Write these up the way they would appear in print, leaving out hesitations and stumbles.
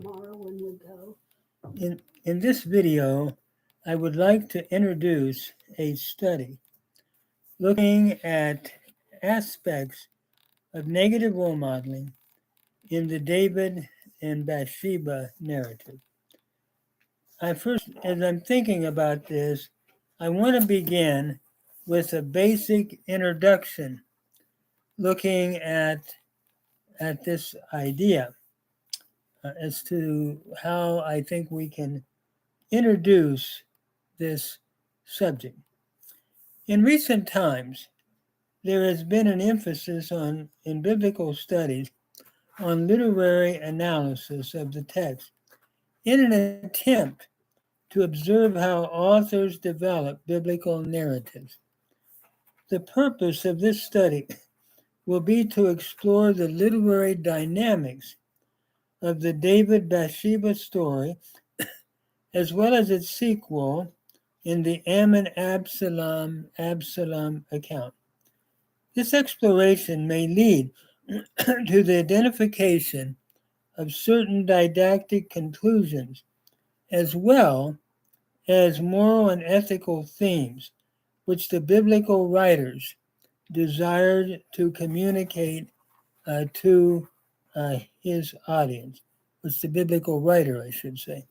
tomorrow when we go. In this video, I would like to introduce a study looking at aspects of negative role modeling in the David and Bathsheba narrative. As I'm thinking about this, I want to begin with a basic introduction looking at this idea as to how I think we can introduce this subject. In recent times, there has been an emphasis in biblical studies on literary analysis of the text in an attempt to observe how authors develop biblical narratives. The purpose of this study will be to explore the literary dynamics of the David Bathsheba story, as well as its sequel in the Ammon Absalom account. This exploration may lead to the identification of certain didactic conclusions, as well as moral and ethical themes which the biblical writers desired to communicate to his audience. It's the biblical writer, I should say.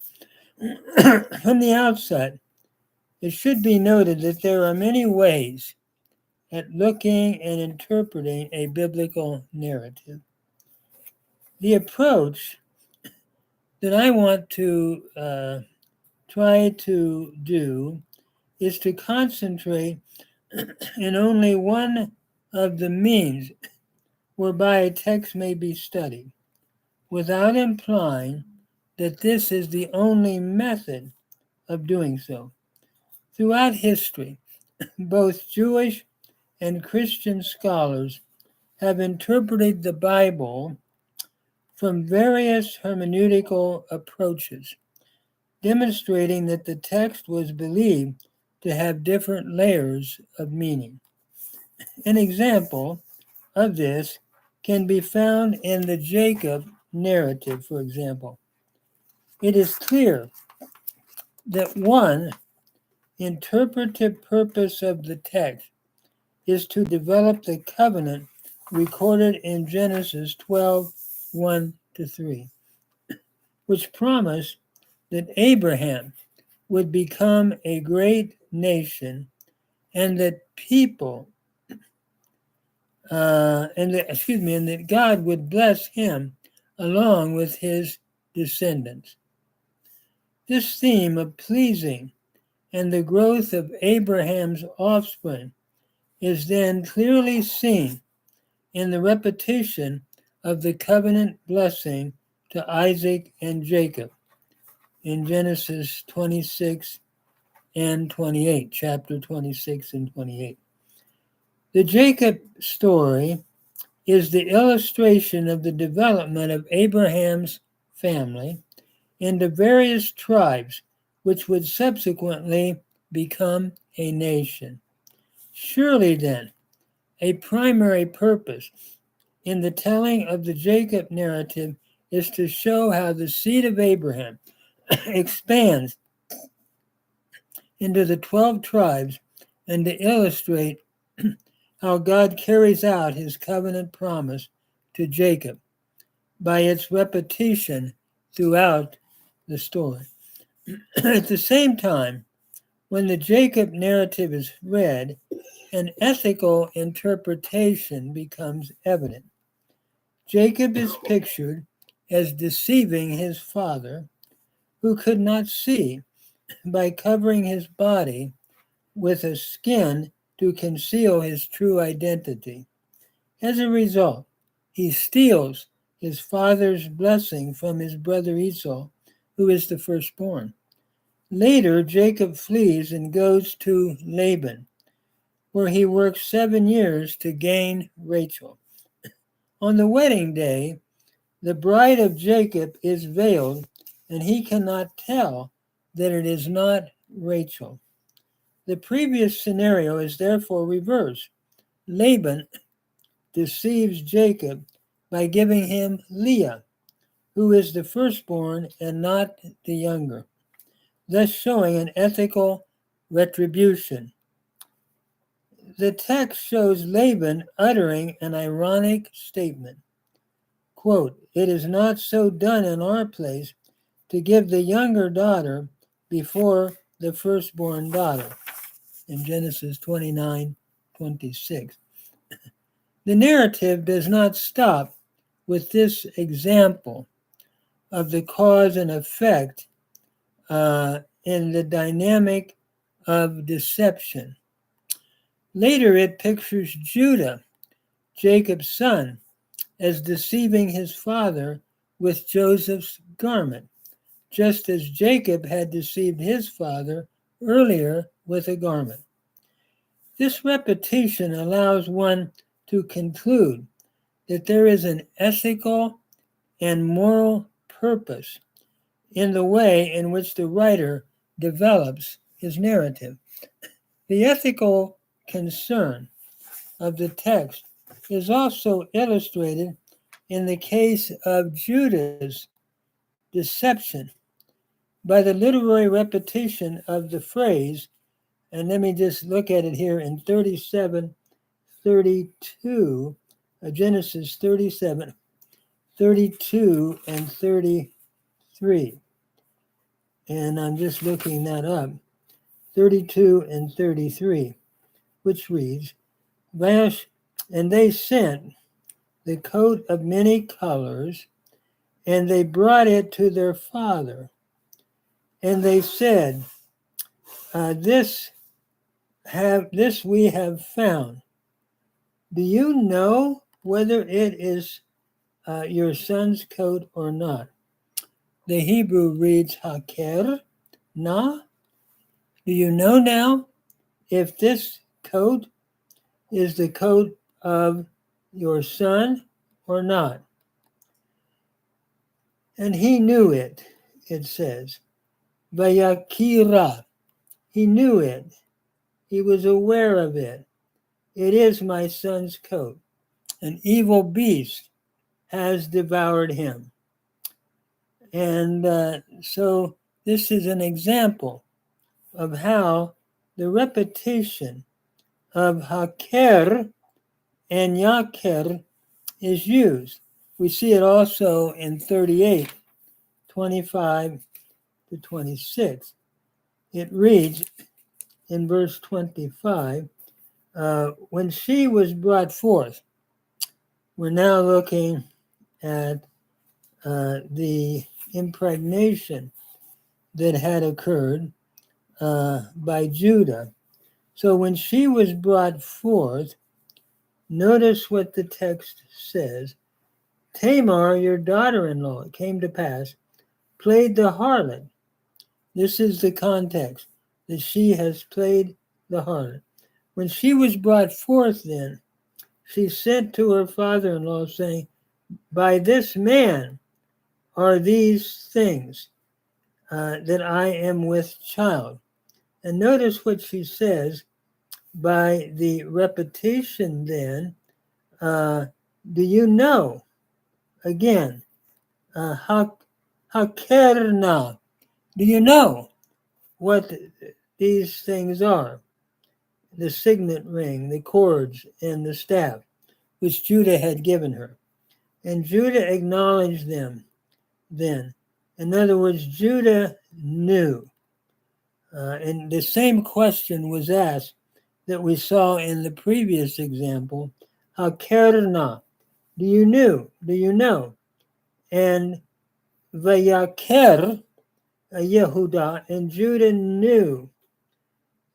From the outset, it should be noted that there are many ways at looking and interpreting a biblical narrative. The approach that I want to try to do is to concentrate in only one of the means whereby a text may be studied, without implying that this is the only method of doing so. Throughout history, both Jewish and Christian scholars have interpreted the Bible from various hermeneutical approaches, demonstrating that the text was believed to have different layers of meaning. An example of this can be found in the Jacob narrative, for example. It is clear that one interpretive purpose of the text is to develop the covenant recorded in Genesis 12, 1-3, which promised that Abraham would become a great nation and that that God would bless him along with his descendants. This theme of pleasing and the growth of Abraham's offspring is then clearly seen in the repetition of the covenant blessing to Isaac and Jacob in Genesis 26 and 28, chapter 26 and 28. The Jacob story is the illustration of the development of Abraham's family into various tribes, which would subsequently become a nation. Surely then, a primary purpose in the telling of the Jacob narrative is to show how the seed of Abraham expands into the 12 tribes and to illustrate how God carries out his covenant promise to Jacob by its repetition throughout the story. At the same time, when the Jacob narrative is read, an ethical interpretation becomes evident. Jacob is pictured as deceiving his father, who could not see, by covering his body with a skin to conceal his true identity. As a result, he steals his father's blessing from his brother Esau, who is the firstborn. Later, Jacob flees and goes to Laban, where he works 7 years to gain Rachel. On the wedding day, the bride of Jacob is veiled, and he cannot tell that it is not Rachel. The previous scenario is therefore reversed. Laban deceives Jacob by giving him Leah, who is the firstborn and not the younger, thus showing an ethical retribution. The text shows Laban uttering an ironic statement. Quote, "It is not so done in our place to give the younger daughter before the firstborn daughter," in Genesis 29:26. The narrative does not stop with this example of the cause and effect in the dynamic of deception. Later, it pictures Judah, Jacob's son, as deceiving his father with Joseph's garment, just as Jacob had deceived his father earlier with a garment. This repetition allows one to conclude that there is an ethical and moral purpose in the way in which the writer develops his narrative. The ethical concern of the text is also illustrated in the case of Judah's deception by the literary repetition of the phrase, and let me just look at it here in 37:32, Genesis 37:32 and 33. And I'm just looking that up, 32 and 33, which reads, "And they sent the coat of many colors, and they brought it to their father. And they said, this we have found. Do you know whether it is your son's coat or not?" The Hebrew reads haker na. Do you know now if this coat is the coat of your son or not? And he knew it, it says. Vayakira. He knew it. He was aware of it. It is my son's coat. An evil beast has devoured him. And so this is an example of how the repetition of haker and yaker is used. We see it also in 38:25-26. It reads in verse 25, when she was brought forth. We're now looking at the impregnation that had occurred by Judah. So when she was brought forth, notice what the text says. Tamar, your daughter-in-law, it came to pass, played the harlot. This is the context, that she has played the harlot. When she was brought forth then, she sent to her father-in-law saying, by this man are these things that I am with child. And notice what she says by the repetition then. Do you know? Again, hakerna. Do you know what these things are? The signet ring, the cords, and the staff, which Judah had given her. And Judah acknowledged them then. In other words, Judah knew. And the same question was asked that we saw in the previous example. Hakerna. Do you know? Do you know? And Vayaker, Yehudah, and Judah knew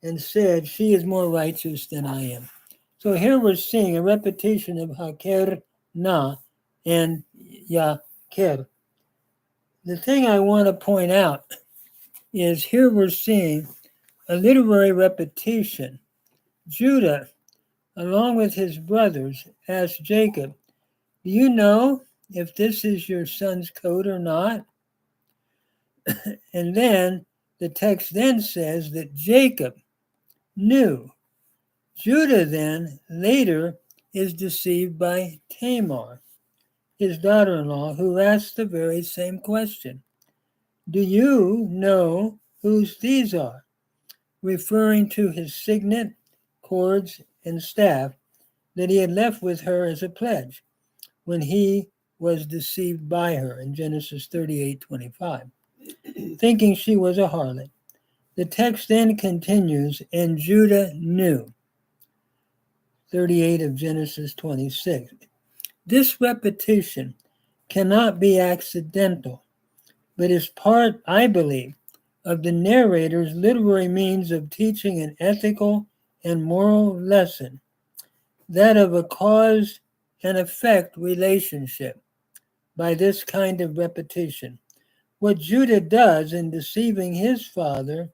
and said, she is more righteous than I am. So here we're seeing a repetition of Haker Na and Yaker. The thing I want to point out is here we're seeing a literary repetition. Judah, along with his brothers, asked Jacob, do you know if this is your son's coat or not? And then the text then says that Jacob knew. Judah then later is deceived by Tamar. his daughter-in-law, who asked the very same question. Do you know whose these are? Referring to his signet, cords, and staff that he had left with her as a pledge when he was deceived by her in Genesis 38:25, thinking she was a harlot. The text then continues, and Judah knew, 38 of Genesis 26. This repetition cannot be accidental, but is part, I believe, of the narrator's literary means of teaching an ethical and moral lesson, that of a cause and effect relationship by this kind of repetition. What Judah does in deceiving his father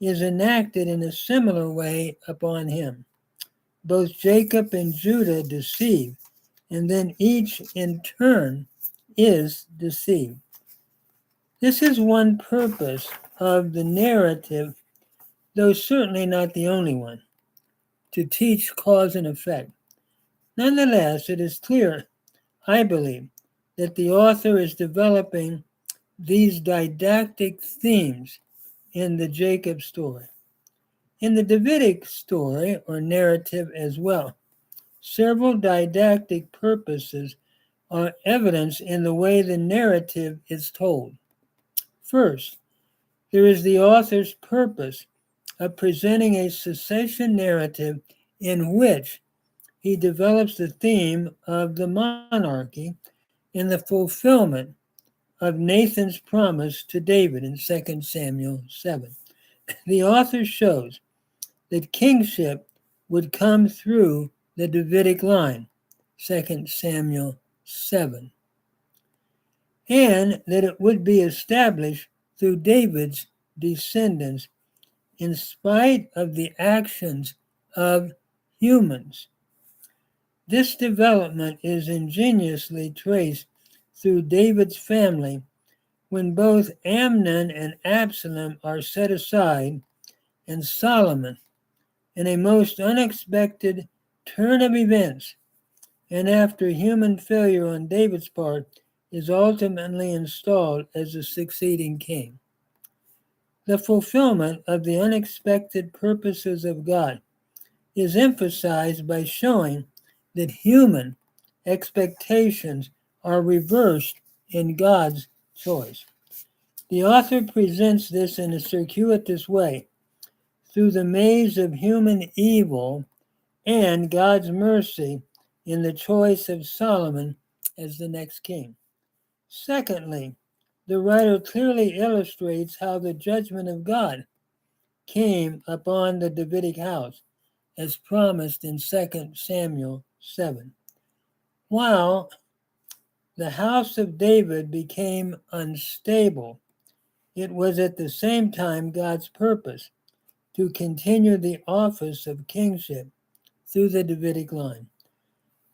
is enacted in a similar way upon him. Both Jacob and Judah deceive, and then each in turn is deceived. This is one purpose of the narrative, though certainly not the only one, to teach cause and effect. Nonetheless, it is clear, I believe, that the author is developing these didactic themes in the Jacob story. In the Davidic story, or narrative as well, several didactic purposes are evidenced in the way the narrative is told. First, there is the author's purpose of presenting a succession narrative in which he develops the theme of the monarchy in the fulfillment of Nathan's promise to David in 2 Samuel 7. The author shows that kingship would come through the Davidic line, 2 Samuel 7, and that it would be established through David's descendants in spite of the actions of humans. This development is ingeniously traced through David's family when both Amnon and Absalom are set aside, and Solomon, in a most unexpected turn of events, and after human failure on David's part, is ultimately installed as the succeeding king. The fulfillment of the unexpected purposes of God is emphasized by showing that human expectations are reversed in God's choice. The author presents this in a circuitous way through the maze of human evil and God's mercy in the choice of Solomon as the next king. Secondly, the writer clearly illustrates how the judgment of God came upon the Davidic house, as promised in 2 Samuel 7. While the house of David became unstable, it was at the same time God's purpose to continue the office of kingship through the Davidic line.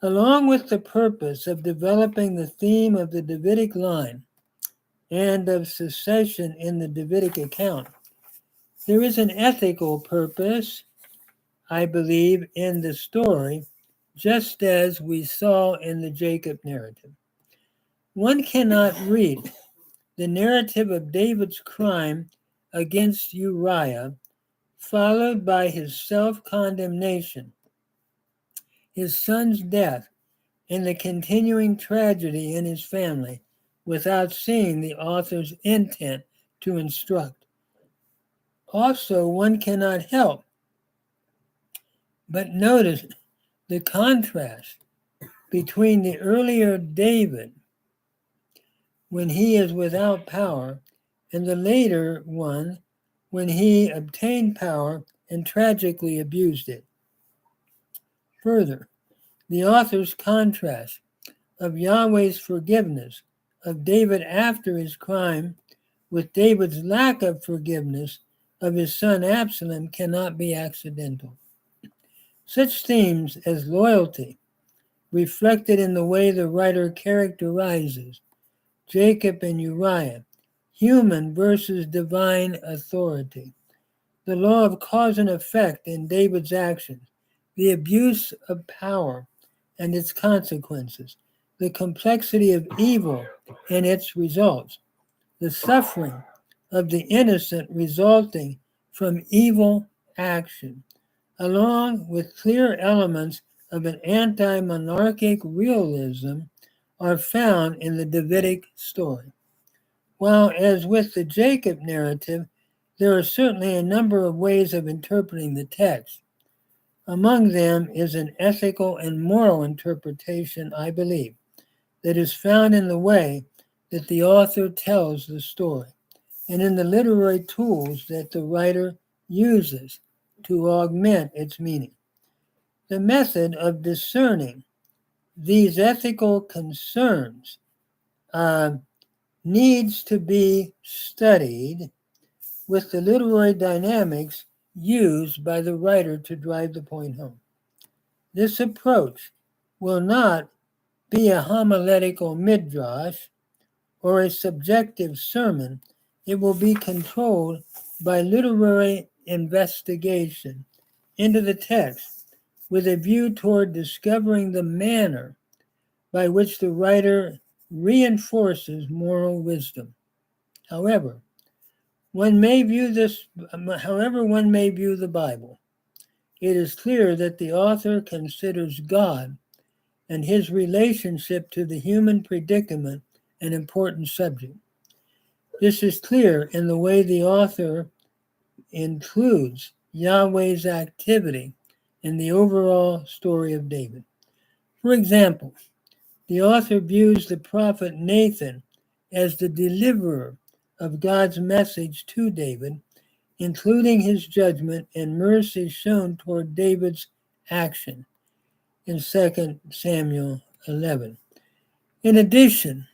Along with the purpose of developing the theme of the Davidic line and of succession in the Davidic account, there is an ethical purpose, I believe, in the story, just as we saw in the Jacob narrative. One cannot read the narrative of David's crime against Uriah, followed by his self-condemnation, his son's death, and the continuing tragedy in his family, without seeing the author's intent to instruct. Also, one cannot help but notice the contrast between the earlier David, when he is without power, and the later one, when he obtained power and tragically abused it. Further, the author's contrast of Yahweh's forgiveness of David after his crime with David's lack of forgiveness of his son Absalom cannot be accidental. Such themes as loyalty, reflected in the way the writer characterizes Jacob and Uriah, human versus divine authority, the law of cause and effect in David's actions, the abuse of power and its consequences, the complexity of evil and its results, the suffering of the innocent resulting from evil action, along with clear elements of an anti-monarchic realism, are found in the Davidic story. While, as with the Jacob narrative, there are certainly a number of ways of interpreting the text. Among them is an ethical and moral interpretation, I believe, that is found in the way that the author tells the story and in the literary tools that the writer uses to augment its meaning. The method of discerning these ethical concerns needs to be studied with the literary dynamics used by the writer to drive the point home. This approach will not be a homiletical midrash or a subjective sermon. It will be controlled by literary investigation into the text with a view toward discovering the manner by which the writer reinforces moral wisdom. However, one may view the Bible, it is clear that the author considers God and his relationship to the human predicament an important subject. This is clear in the way the author includes Yahweh's activity in the overall story of David. For example, the author views the prophet Nathan as the deliverer of God's message to David, including his judgment and mercy shown toward David's action in 2 Samuel 11. In addition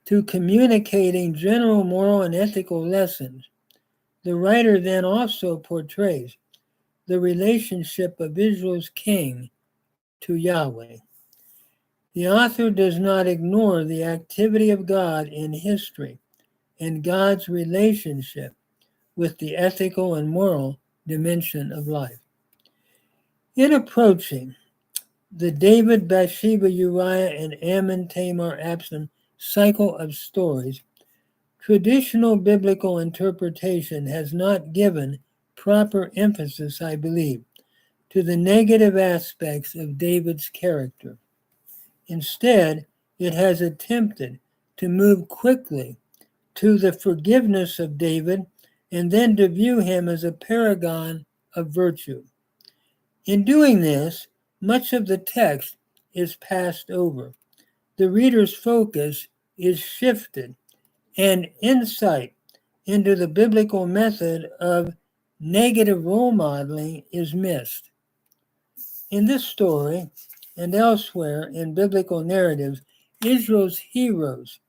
to communicating general moral and ethical lessons, the writer then also portrays the relationship of Israel's king to Yahweh. The author does not ignore the activity of God in history and God's relationship with the ethical and moral dimension of life. In approaching the David, Bathsheba, Uriah, and Ammon, Tamar, Absalom cycle of stories, traditional biblical interpretation has not given proper emphasis, I believe, to the negative aspects of David's character. Instead, it has attempted to move quickly to the forgiveness of David and then to view him as a paragon of virtue. In doing this, much of the text is passed over. The reader's focus is shifted, and insight into the biblical method of negative role modeling is missed. In this story and elsewhere in biblical narratives, Israel's heroes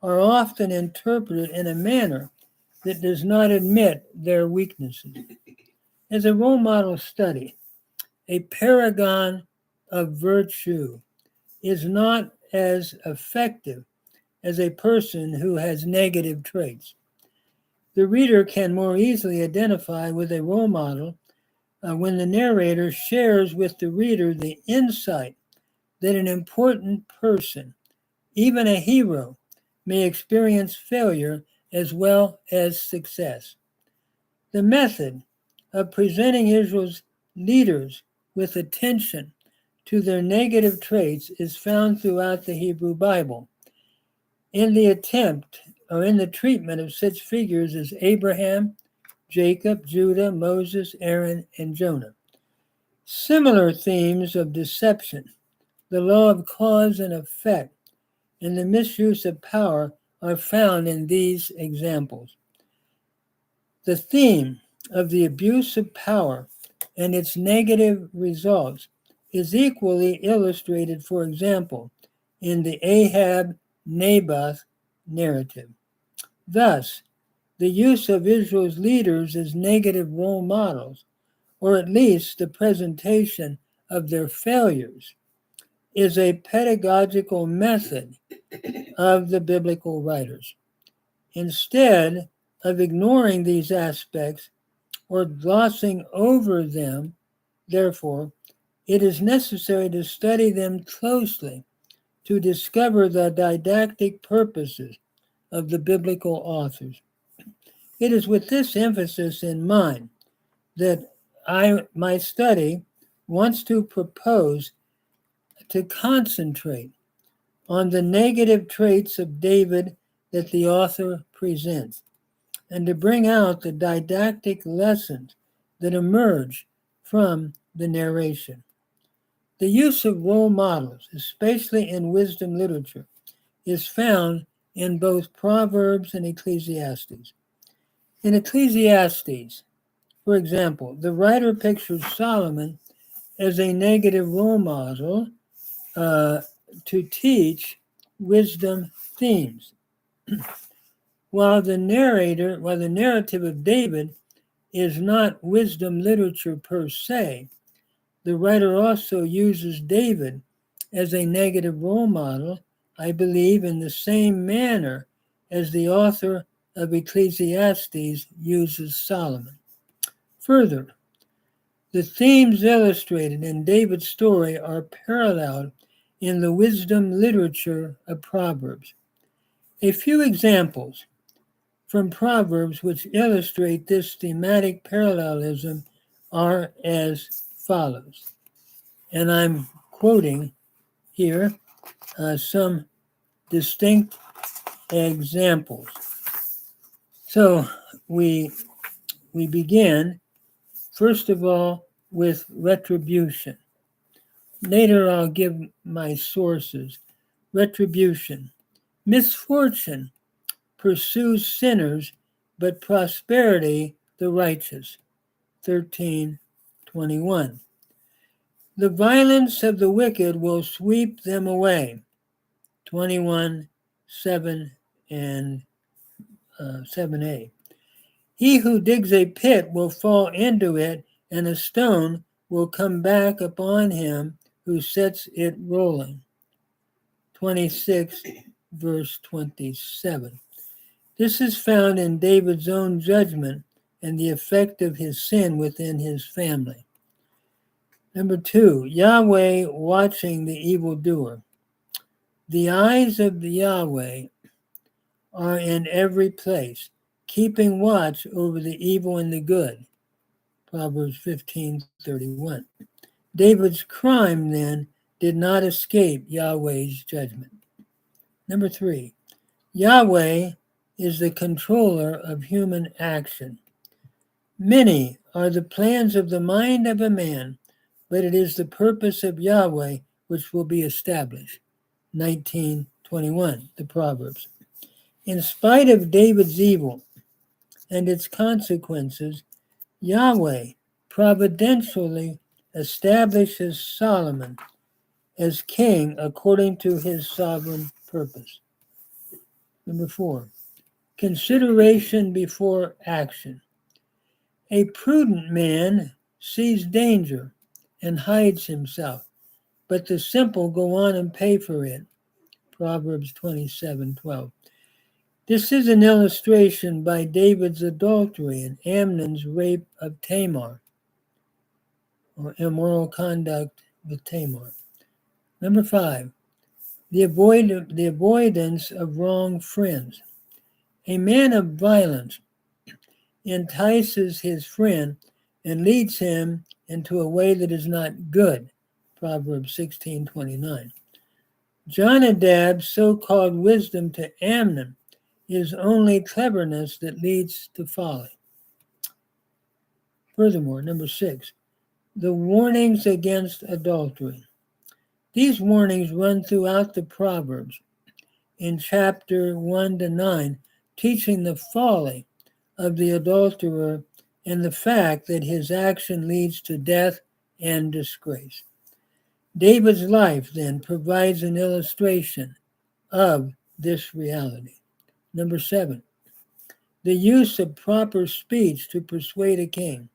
are often interpreted in a manner that does not admit their weaknesses. As a role model study, a paragon of virtue is not as effective as a person who has negative traits. The reader can more easily identify with a role model when the narrator shares with the reader the insight that an important person, even a hero, may experience failure as well as success. The method of presenting Israel's leaders with attention to their negative traits is found throughout the Hebrew Bible. In the treatment of such figures as Abraham, Jacob, Judah, Moses, Aaron, and Jonah. Similar themes of deception, the law of cause and effect, and the misuse of power are found in these examples. The theme of the abuse of power and its negative results is equally illustrated, for example, in the Ahab-Naboth narrative. Thus, the use of Israel's leaders as negative role models, or at least the presentation of their failures, is a pedagogical method of the biblical writers. Instead of ignoring these aspects or glossing over them, therefore, it is necessary to study them closely to discover the didactic purposes of the biblical authors. It is with this emphasis in mind that my study wants to propose to concentrate on the negative traits of David that the author presents, and to bring out the didactic lessons that emerge from the narration. The use of role models, especially in wisdom literature, is found in both Proverbs and Ecclesiastes. In Ecclesiastes, for example, the writer pictures Solomon as a negative role model to teach wisdom themes. While the narrative of David is not wisdom literature per se, the writer also uses David as a negative role model, I believe, in the same manner as the author of Ecclesiastes uses Solomon. Further, the themes illustrated in David's story are paralleled in the wisdom literature of Proverbs. A few examples from Proverbs which illustrate this thematic parallelism are as follows. And I'm quoting here some distinct examples. So we begin, first of all, with retribution. Later I'll give my sources. Retribution. Misfortune pursues sinners, but prosperity the righteous. 13:21. The violence of the wicked will sweep them away. 21:7 and 7a. He who digs a pit will fall into it, and a stone will come back upon him who sets it rolling. 26, verse 27. This is found in David's own judgment and the effect of his sin within his family. Number 2, Yahweh watching the evildoer. The eyes of the Yahweh are in every place, keeping watch over the evil and the good. Proverbs 15:31. David's crime, then, did not escape Yahweh's judgment. Number 3, Yahweh is the controller of human action. Many are the plans of the mind of a man, but it is the purpose of Yahweh which will be established. 19:21, the Proverbs. In spite of David's evil and its consequences, Yahweh providentially establishes Solomon as king according to his sovereign purpose. Number 4, consideration before action. A prudent man sees danger and hides himself, but the simple go on and pay for it. Proverbs 27:12. This is an illustration by David's adultery and Amnon's rape of Tamar, or immoral conduct with Tamar. Number 5, the avoidance of wrong friends. A man of violence entices his friend and leads him into a way that is not good. Proverbs 16:29. Jonadab's so-called wisdom to Amnon is only cleverness that leads to folly. Furthermore, number 6, the warnings against adultery. These warnings run throughout the Proverbs in chapter 1-9, teaching the folly of the adulterer and the fact that his action leads to death and disgrace. David's life then provides an illustration of this reality. Number 7, the use of proper speech to persuade a king.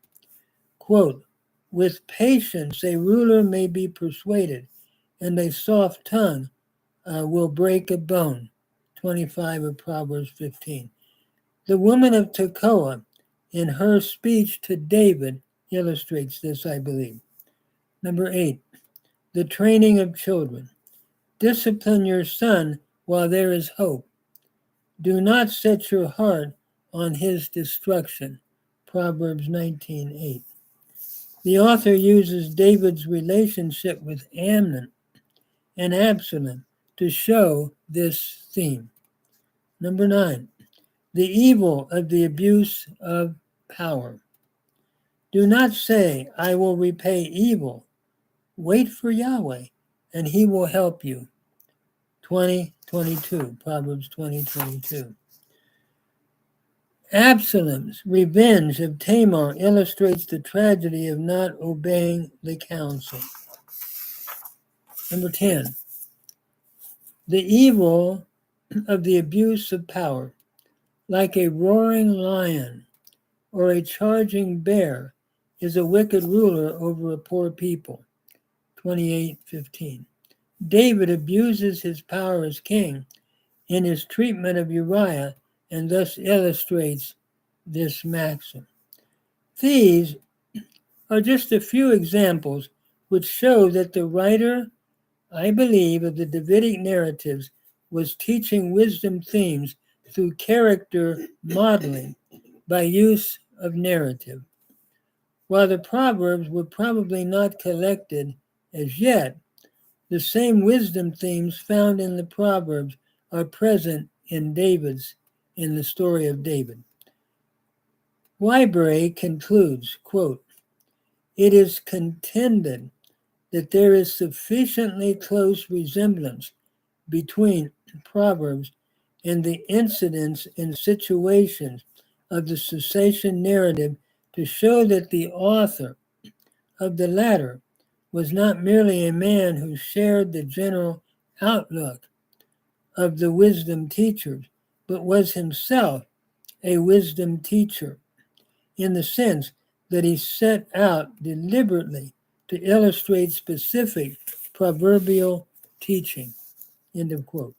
Quote, with patience a ruler may be persuaded, and a soft tongue will break a bone. 25 of Proverbs 15. The woman of Tekoa, in her speech to David, illustrates this, I believe. Number 8, the training of children. Discipline your son while there is hope. Do not set your heart on his destruction. Proverbs 19:8. The author uses David's relationship with Amnon and Absalom to show this theme. Number 9, the evil of the abuse of power. Do not say, I will repay evil. Wait for Yahweh, and he will help you. 20:22, Proverbs 20:22. Absalom's revenge of Tamar illustrates the tragedy of not obeying the counsel. Number 10, the evil of the abuse of power. Like a roaring lion or a charging bear is a wicked ruler over a poor people. 28:15. David abuses his power as king in his treatment of Uriah and thus illustrates this maxim. These are just a few examples which show that the writer, I believe, of the Davidic narratives was teaching wisdom themes through character modeling by use of narrative. While the Proverbs were probably not collected as yet, the same wisdom themes found in the Proverbs are present in the story of David. Wyberry concludes, quote, it is contended that there is sufficiently close resemblance between Proverbs and the incidents and situations of the cessation narrative to show that the author of the latter was not merely a man who shared the general outlook of the wisdom teachers, but was himself a wisdom teacher in the sense that he set out deliberately to illustrate specific proverbial teaching. End of quote.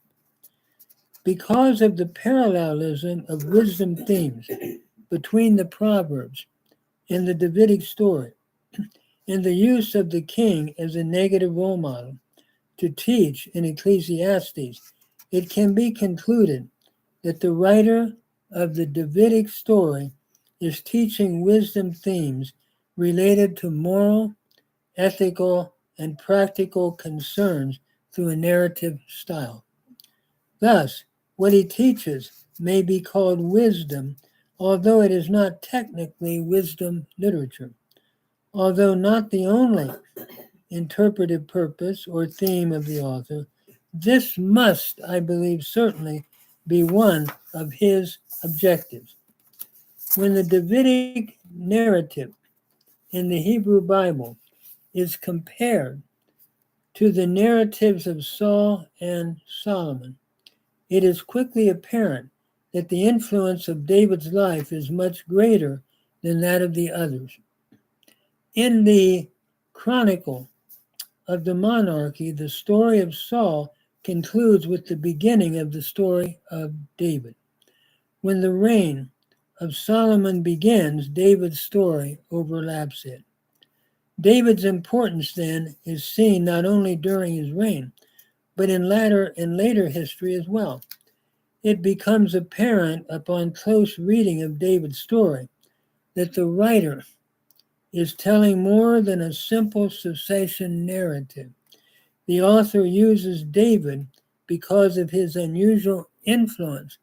Because of the parallelism of wisdom themes between the Proverbs and the Davidic story, and the use of the king as a negative role model to teach in Ecclesiastes, it can be concluded that the writer of the Davidic story is teaching wisdom themes related to moral, ethical, and practical concerns through a narrative style. Thus, what he teaches may be called wisdom, although it is not technically wisdom literature. Although not the only interpretive purpose or theme of the author, this must, I believe, certainly be one of his objectives. When the Davidic narrative in the Hebrew Bible is compared to the narratives of Saul and Solomon, it is quickly apparent that the influence of David's life is much greater than that of the others. In the Chronicle of the Monarchy, the story of Saul concludes with the beginning of the story of David. When the reign of Solomon begins, David's story overlaps it. David's importance then is seen not only during his reign, but in later history as well. It becomes apparent upon close reading of David's story that the writer is telling more than a simple cessation narrative. The author uses David because of his unusual influence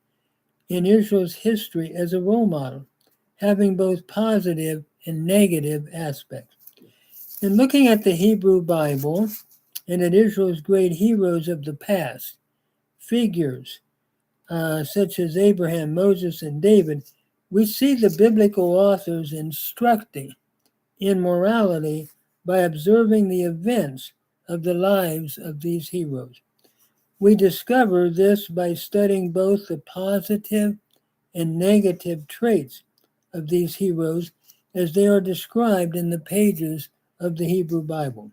in Israel's history as a role model, having both positive and negative aspects. In looking at the Hebrew Bible and at Israel's great heroes of the past, figures such as Abraham, Moses, and David, we see the biblical authors instructing in morality by observing the events of the lives of these heroes. We discover this by studying both the positive and negative traits of these heroes as they are described in the pages of the Hebrew Bible.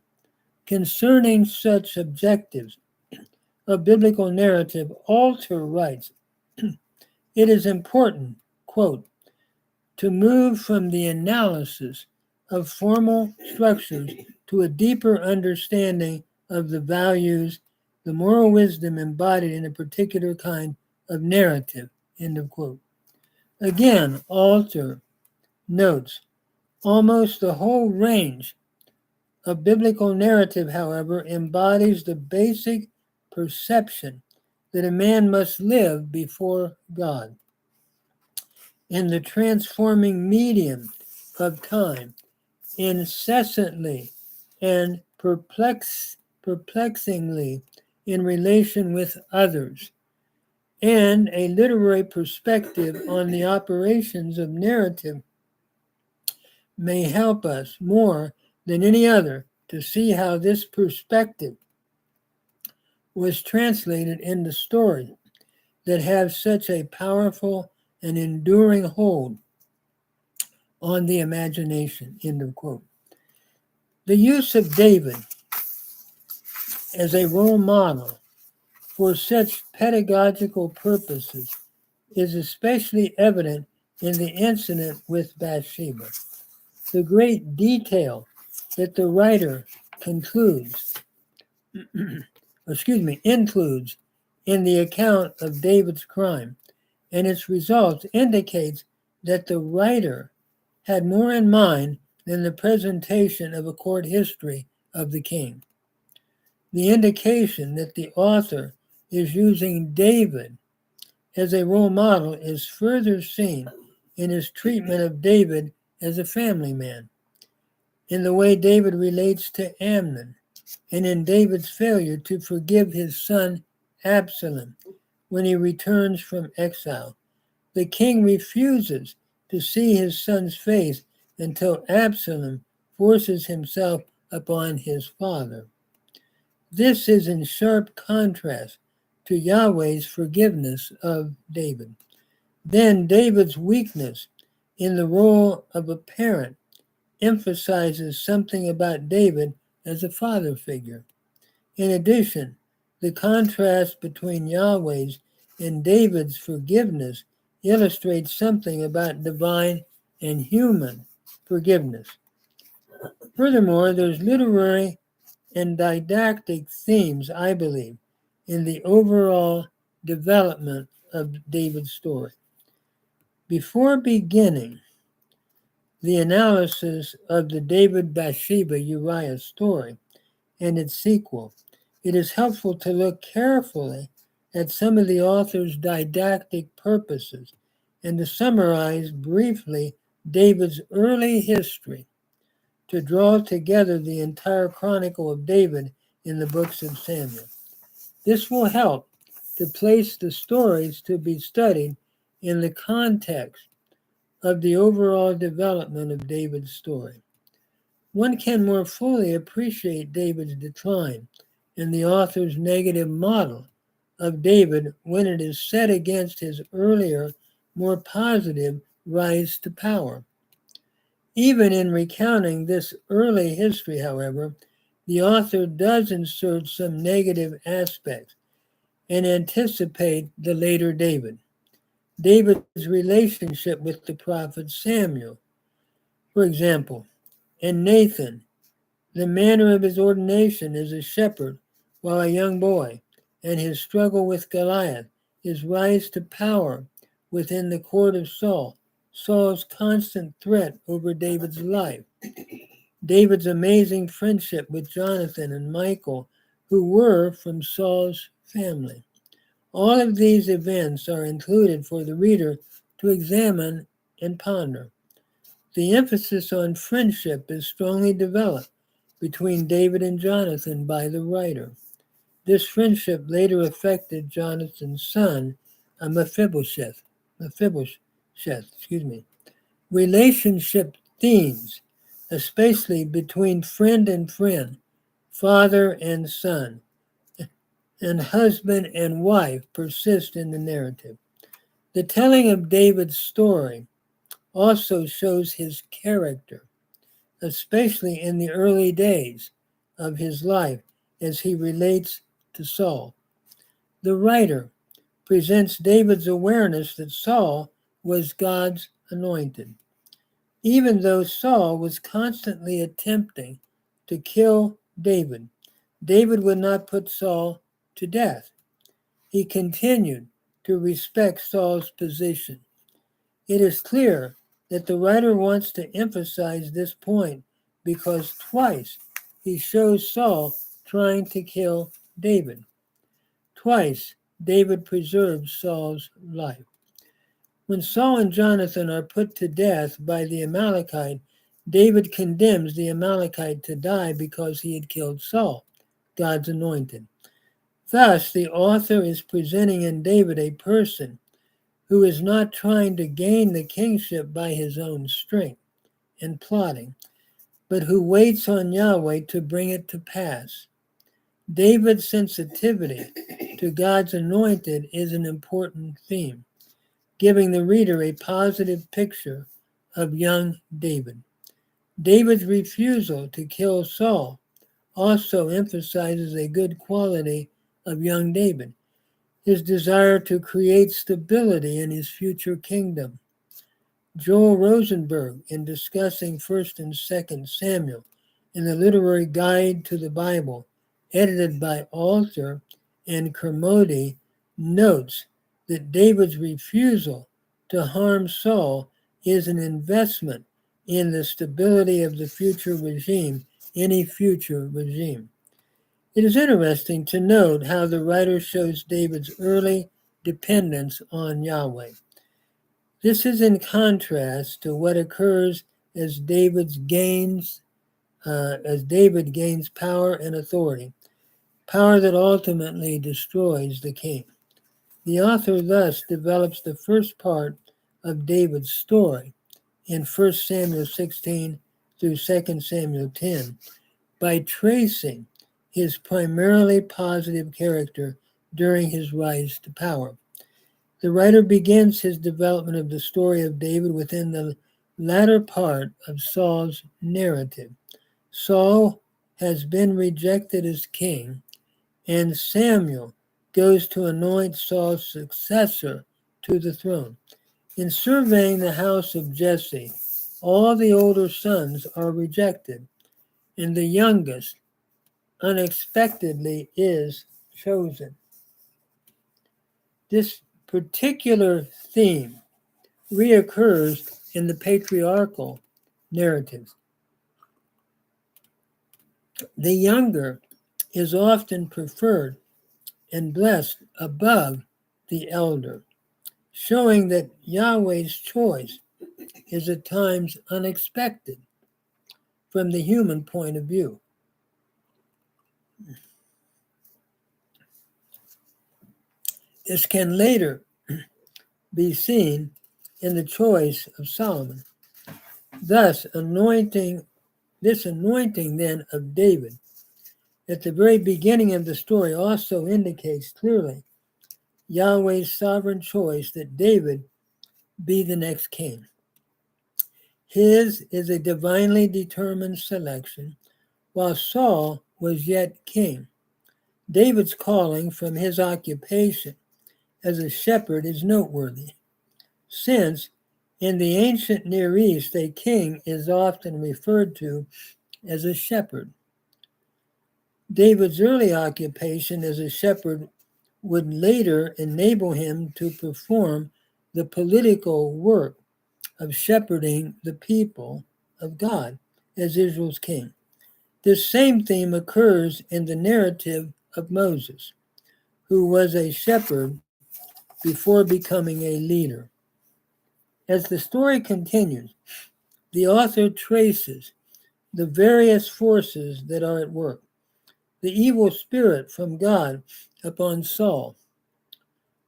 Concerning such objectives of biblical narrative, Alter writes, it is important, quote, to move from the analysis of formal structures to a deeper understanding of the values the moral wisdom embodied in a particular kind of narrative, end of quote. Again, Alter notes, almost the whole range of biblical narrative, however, embodies the basic perception that a man must live before God. In the transforming medium of time, incessantly and perplexingly in relation with others, and a literary perspective on the operations of narrative may help us more than any other to see how this perspective was translated into stories that have such a powerful and enduring hold on the imagination, end of quote. The use of David as a role model for such pedagogical purposes is especially evident in the incident with Bathsheba. The great detail that the writer includes in the account of David's crime and its results indicates that the writer had more in mind than the presentation of a court history of the king. The indication that the author is using David as a role model is further seen in his treatment of David as a family man, in the way David relates to Amnon, and in David's failure to forgive his son Absalom when he returns from exile. The king refuses to see his son's face until Absalom forces himself upon his father. This is in sharp contrast to Yahweh's forgiveness of David. Then David's weakness in the role of a parent emphasizes something about David as a father figure. In addition, the contrast between Yahweh's and David's forgiveness illustrates something about divine and human forgiveness. Furthermore, there's literary and didactic themes, I believe, in the overall development of David's story. Before beginning the analysis of the David Bathsheba Uriah story and its sequel, it is helpful to look carefully at some of the author's didactic purposes and to summarize briefly David's early history to draw together the entire chronicle of David in the books of Samuel. This will help to place the stories to be studied in the context of the overall development of David's story. One can more fully appreciate David's decline and the author's negative model of David when it is set against his earlier, more positive rise to power. Even in recounting this early history, however, the author does insert some negative aspects and anticipate the later David. David's relationship with the prophet Samuel, for example, and Nathan, the manner of his ordination as a shepherd while a young boy, and his struggle with Goliath, his rise to power within the court of Saul, Saul's constant threat over David's life, David's amazing friendship with Jonathan and Michal, who were from Saul's family. All of these events are included for the reader to examine and ponder. The emphasis on friendship is strongly developed between David and Jonathan by the writer. This friendship later affected Jonathan's son, Mephibosheth. Relationship themes, especially between friend and friend, father and son, and husband and wife, persist in the narrative. The telling of David's story also shows his character, especially in the early days of his life as he relates to Saul. The writer presents David's awareness that Saul was God's anointed. Even though Saul was constantly attempting to kill David, David would not put Saul to death. He continued to respect Saul's position. It is clear that the writer wants to emphasize this point because twice he shows Saul trying to kill David. Twice David preserves Saul's life. When Saul and Jonathan are put to death by the Amalekite, David condemns the Amalekite to die because he had killed Saul, God's anointed. Thus, the author is presenting in David a person who is not trying to gain the kingship by his own strength and plotting, but who waits on Yahweh to bring it to pass. David's sensitivity to God's anointed is an important theme, giving the reader a positive picture of young David. David's refusal to kill Saul also emphasizes a good quality of young David, his desire to create stability in his future kingdom. Joel Rosenberg, in discussing 1st and 2nd Samuel in the Literary Guide to the Bible, edited by Alter and Kermode, notes that David's refusal to harm Saul is an investment in the stability of the future regime, any future regime. It is interesting to note how the writer shows David's early dependence on Yahweh. This is in contrast to what occurs as David gains power and authority, power that ultimately destroys the king. The author thus develops the first part of David's story in 1 Samuel 16 through 2 Samuel 10 by tracing his primarily positive character during his rise to power. The writer begins his development of the story of David within the latter part of Saul's narrative. Saul has been rejected as king, and Samuel goes to anoint Saul's successor to the throne. In surveying the house of Jesse, all the older sons are rejected, and the youngest unexpectedly is chosen. This particular theme reoccurs in the patriarchal narratives. The younger is often preferred and blessed above the elder, showing that Yahweh's choice is at times unexpected from the human point of view. This can later be seen in the choice of Solomon. Thus, this anointing then of David at the very beginning of the story also indicates clearly Yahweh's sovereign choice that David be the next king. His is a divinely determined selection, while Saul was yet king. David's calling from his occupation as a shepherd is noteworthy, since in the ancient Near East, a king is often referred to as a shepherd. David's early occupation as a shepherd would later enable him to perform the political work of shepherding the people of God as Israel's king. This same theme occurs in the narrative of Moses, who was a shepherd before becoming a leader. As the story continues, the author traces the various forces that are at work. The evil spirit from God upon Saul,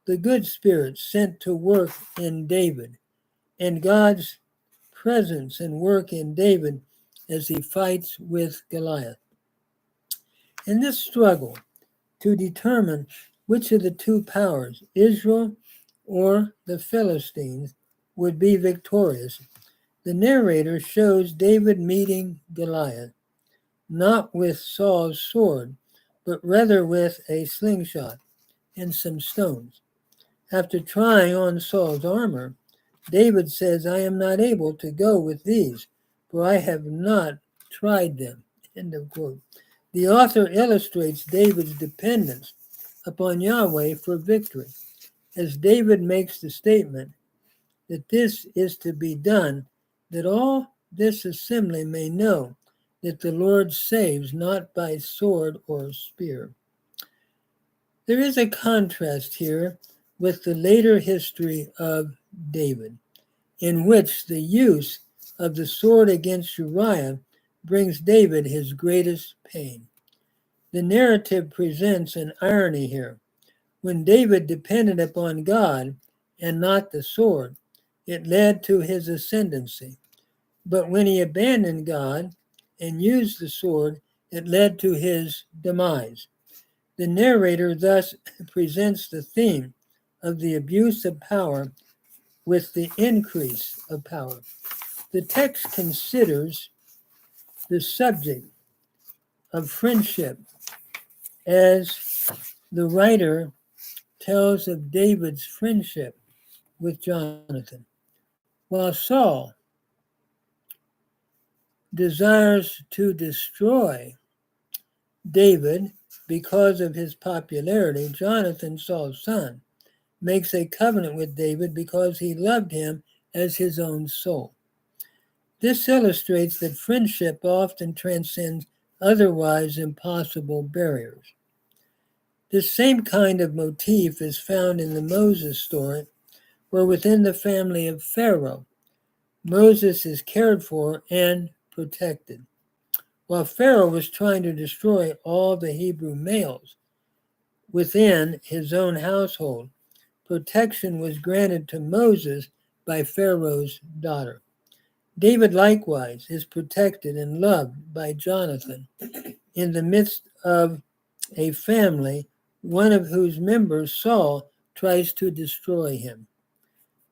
the good spirit sent to work in David, and God's presence and work in David as he fights with Goliath. In this struggle to determine which of the two powers, Israel or the Philistines, would be victorious, the narrator shows David meeting Goliath, not with Saul's sword, but rather with a slingshot and some stones. After trying on Saul's armor, David says, "I am not able to go with these, for I have not tried them." End of quote. The author illustrates David's dependence upon Yahweh for victory, as David makes the statement that this is to be done, that all this assembly may know that the Lord saves not by sword or spear. There is a contrast here with the later history of David, in which the use of the sword against Uriah brings David his greatest pain. The narrative presents an irony here. When David depended upon God and not the sword, it led to his ascendancy. But when he abandoned God and used the sword, it led to his demise. The narrator thus presents the theme of the abuse of power with the increase of power. The text considers the subject of friendship as the writer tells of David's friendship with Jonathan. While Saul desires to destroy David because of his popularity, Jonathan, Saul's son, makes a covenant with David because he loved him as his own soul. This illustrates that friendship often transcends otherwise impossible barriers. This same kind of motif is found in the Moses story, where within the family of Pharaoh, Moses is cared for and protected. While Pharaoh was trying to destroy all the Hebrew males within his own household, protection was granted to Moses by Pharaoh's daughter. David likewise is protected and loved by Jonathan in the midst of a family, one of whose members, Saul, tries to destroy him.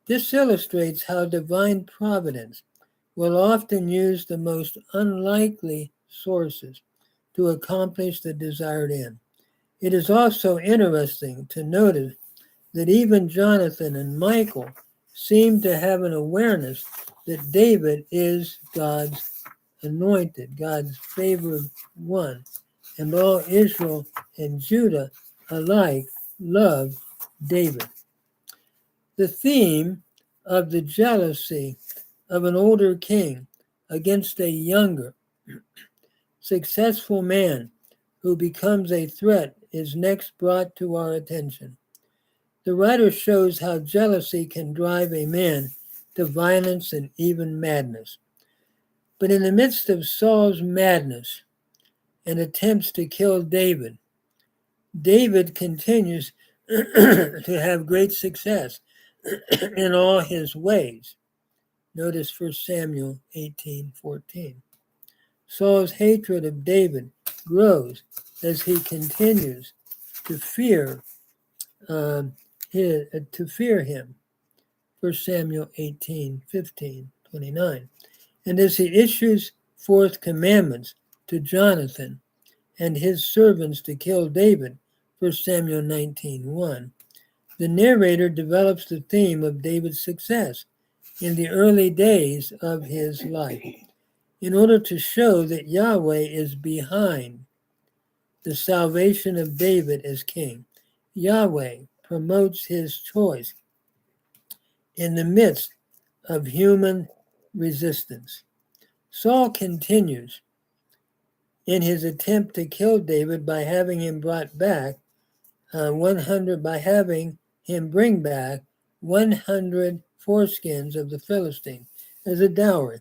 This illustrates how divine providence will often use the most unlikely sources to accomplish the desired end. It is also interesting to notice that even Jonathan and Michael seem to have an awareness that David is God's anointed, God's favored one, and all Israel and Judah alike love David. The theme of the jealousy of an older king against a younger, successful man who becomes a threat is next brought to our attention. The writer shows how jealousy can drive a man to violence and even madness. But in the midst of Saul's madness and attempts to kill David, David continues to have great success in all his ways. Notice 1 Samuel 18:14. Saul's hatred of David grows as he continues to fear him. 1 Samuel 18:15-29. And as he issues forth commandments to Jonathan and his servants to kill David, 1 Samuel 19:1, the narrator develops the theme of David's success in the early days of his life, in order to show that Yahweh is behind the salvation of David as king. Yahweh promotes his choice in the midst of human resistance. Saul continues in his attempt to kill David by having him bring back 100 foreskins of the Philistine as a dowry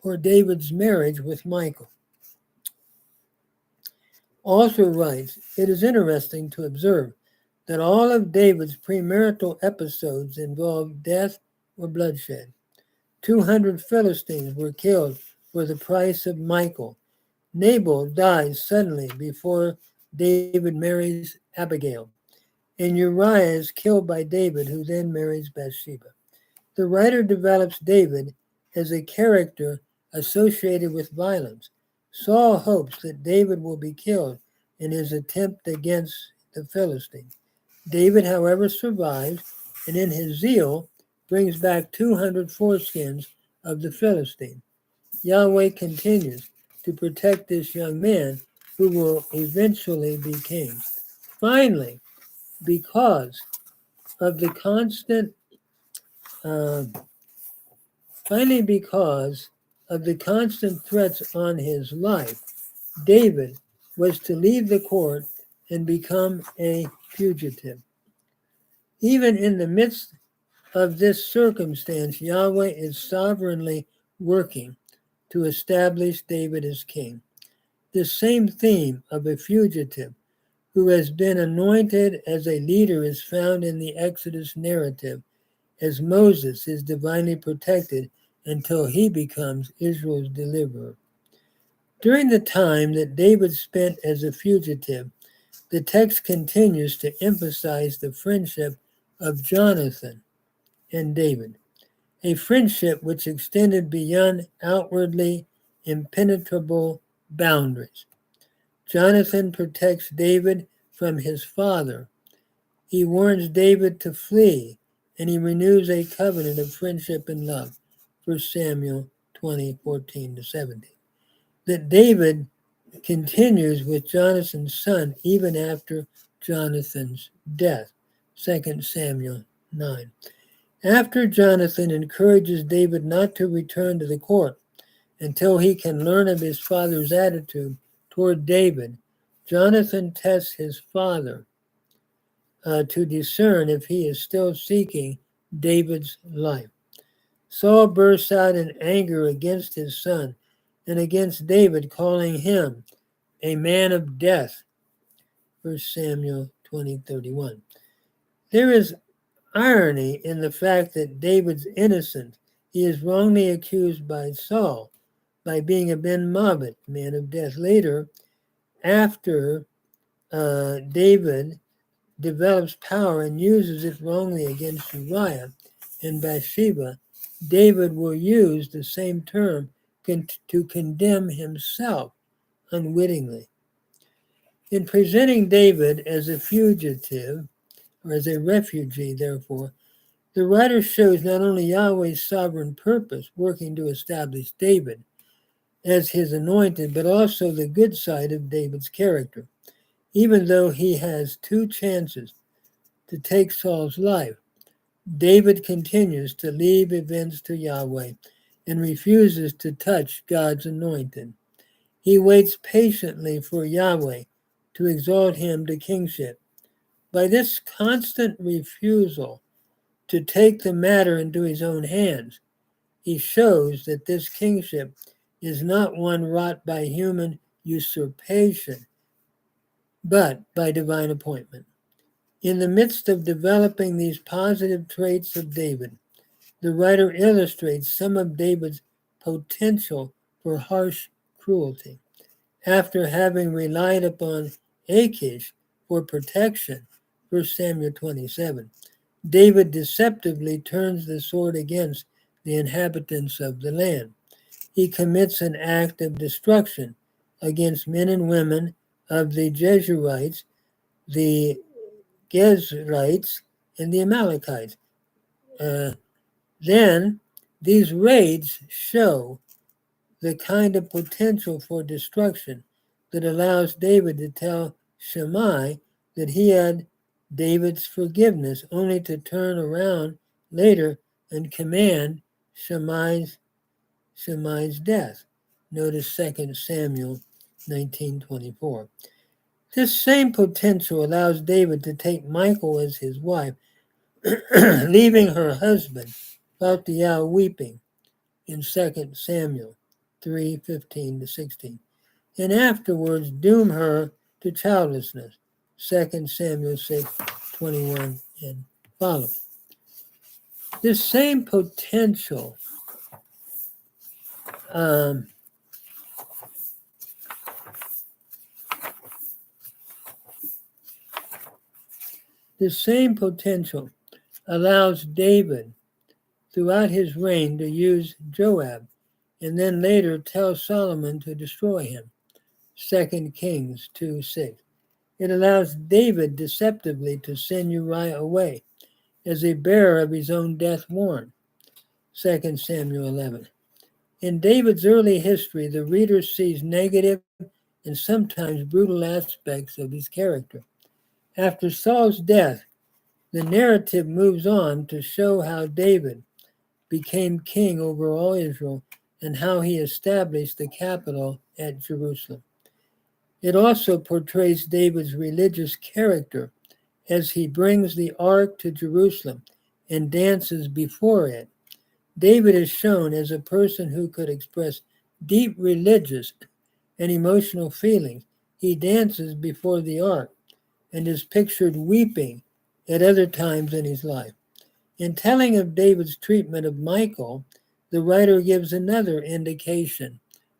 for David's marriage with Michal. Author writes, it is interesting to observe that all of David's premarital episodes involved death or bloodshed. 200 Philistines were killed for the price of Michal. Nabal dies suddenly before David marries Abigail, and Uriah is killed by David, who then marries Bathsheba. The writer develops David as a character associated with violence. Saul hopes that David will be killed in his attempt against the Philistine. David, however, survives, and in his zeal brings back 200 foreskins of the Philistine. Yahweh continues to protect this young man who will eventually be king. Finally, because of the constant uh, because of the constant threats on his life, David was to leave the court and become a fugitive. Even in the midst of this circumstance, Yahweh is sovereignly working to establish David as king. This same theme of a fugitive who has been anointed as a leader is found in the Exodus narrative, as Moses is divinely protected until he becomes Israel's deliverer. During the time that David spent as a fugitive, the text continues to emphasize the friendship of Jonathan and David, a friendship which extended beyond outwardly impenetrable boundaries. Jonathan protects David from his father. He warns David to flee, and he renews a covenant of friendship and love. 1 Samuel 20:14-17. That David continues with Jonathan's son even after Jonathan's death. 2 Samuel 9. After Jonathan encourages David not to return to the court until he can learn of his father's attitude toward David, Jonathan tests his father to discern if he is still seeking David's life. Saul bursts out in anger against his son and against David, calling him a man of death. 1 Samuel 20:31. There is irony in the fact that David's innocent. He is wrongly accused by Saul by being a Ben Mabit, man of death. Later, after David develops power and uses it wrongly against Uriah and Bathsheba, David will use the same term to condemn himself unwittingly. In presenting David as a fugitive, or as a refugee, therefore, the writer shows not only Yahweh's sovereign purpose working to establish David as his anointed, but also the good side of David's character. Even though he has two chances to take Saul's life, David continues to leave events to Yahweh and refuses to touch God's anointed. He waits patiently for Yahweh to exalt him to kingship. By this constant refusal to take the matter into his own hands, he shows that this kingship is not one wrought by human usurpation, but by divine appointment. In the midst of developing these positive traits of David, the writer illustrates some of David's potential for harsh cruelty. After having relied upon Achish for protection, 1 Samuel 27, David deceptively turns the sword against the inhabitants of the land. He commits an act of destruction against men and women of the Jezreelites, the Gezrites, and the Amalekites. Then these raids show the kind of potential for destruction that allows David to tell Shammai that he had David's forgiveness, only to turn around later and command Shammai's death. Notice 2 Samuel 19:24. This same potential allows David to take Michal as his wife, leaving her husband, Baltiel, weeping in 2 Samuel 3:15-16, and afterwards doom her to childlessness, 2 Samuel 6:21 and following. This same potential allows David throughout his reign to use Joab and then later tell Solomon to destroy him, 2 Kings 2:6. It allows David deceptively to send Uriah away as a bearer of his own death warrant, 2 Samuel 11. In David's early history, the reader sees negative and sometimes brutal aspects of his character. After Saul's death, the narrative moves on to show how David became king over all Israel and how he established the capital at Jerusalem. It also portrays David's religious character as he brings the ark to Jerusalem and dances before it. David is shown as a person who could express deep religious and emotional feelings. He dances before the ark and is pictured weeping at other times in his life. In telling of David's treatment of Michal, the writer gives another indication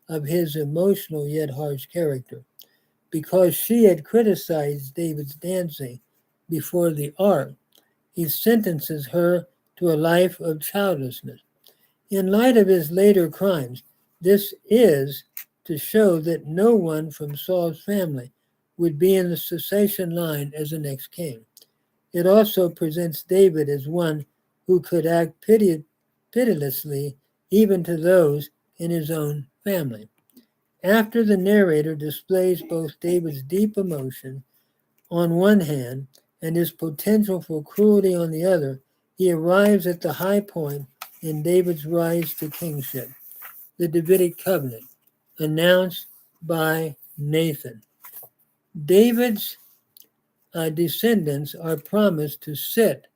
of his emotional yet harsh character. Because she had criticized David's dancing before the ark, he sentences her to a life of childlessness. In light of his later crimes, this is to show that no one from Saul's family would be in the succession line as the next king. It also presents David as one who could act pitilessly even to those in his own family. After the narrator displays both David's deep emotion on one hand and his potential for cruelty on the other, he arrives at the high point in David's rise to kingship, the Davidic covenant, announced by Nathan. David's descendants are promised to sit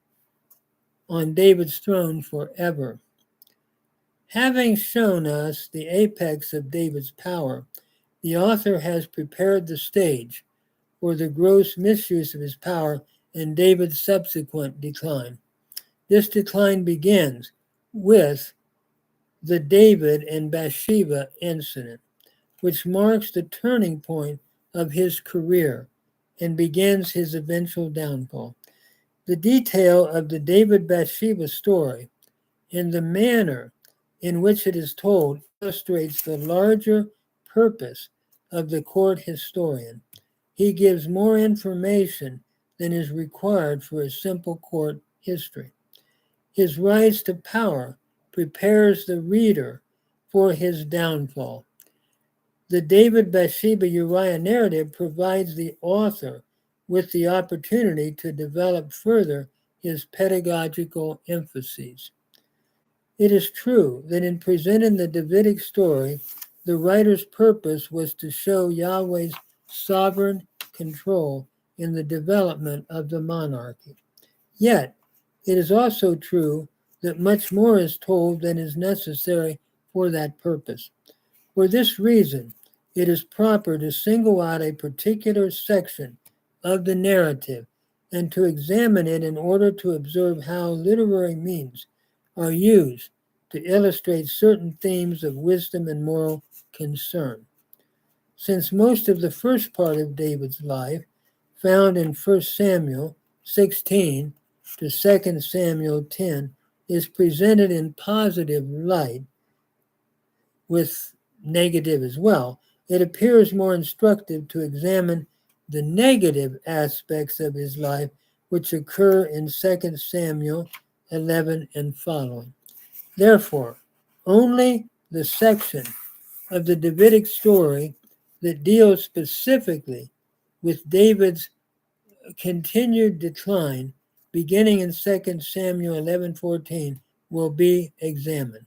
on David's throne forever. Having shown us the apex of David's power, the author has prepared the stage for the gross misuse of his power and David's subsequent decline. This decline begins with the David and Bathsheba incident, which marks the turning point of his career and begins his eventual downfall. The detail of the David-Bathsheba story and the manner in which it is told illustrates the larger purpose of the court historian. He gives more information than is required for a simple court history. His rise to power prepares the reader for his downfall. The David-Bathsheba-Uriah narrative provides the author with the opportunity to develop further his pedagogical emphases. It is true that in presenting the Davidic story, the writer's purpose was to show Yahweh's sovereign control in the development of the monarchy. Yet, it is also true that much more is told than is necessary for that purpose. For this reason, it is proper to single out a particular section of the narrative and to examine it in order to observe how literary means are used to illustrate certain themes of wisdom and moral concern. Since most of the first part of David's life, found in 1 Samuel 16 to 2 Samuel 10, is presented in positive light with negative as well, it appears more instructive to examine the negative aspects of his life which occur in 2 Samuel 11 and following. Therefore, only the section of the Davidic story that deals specifically with David's continued decline, beginning in 2 Samuel 11:14, will be examined.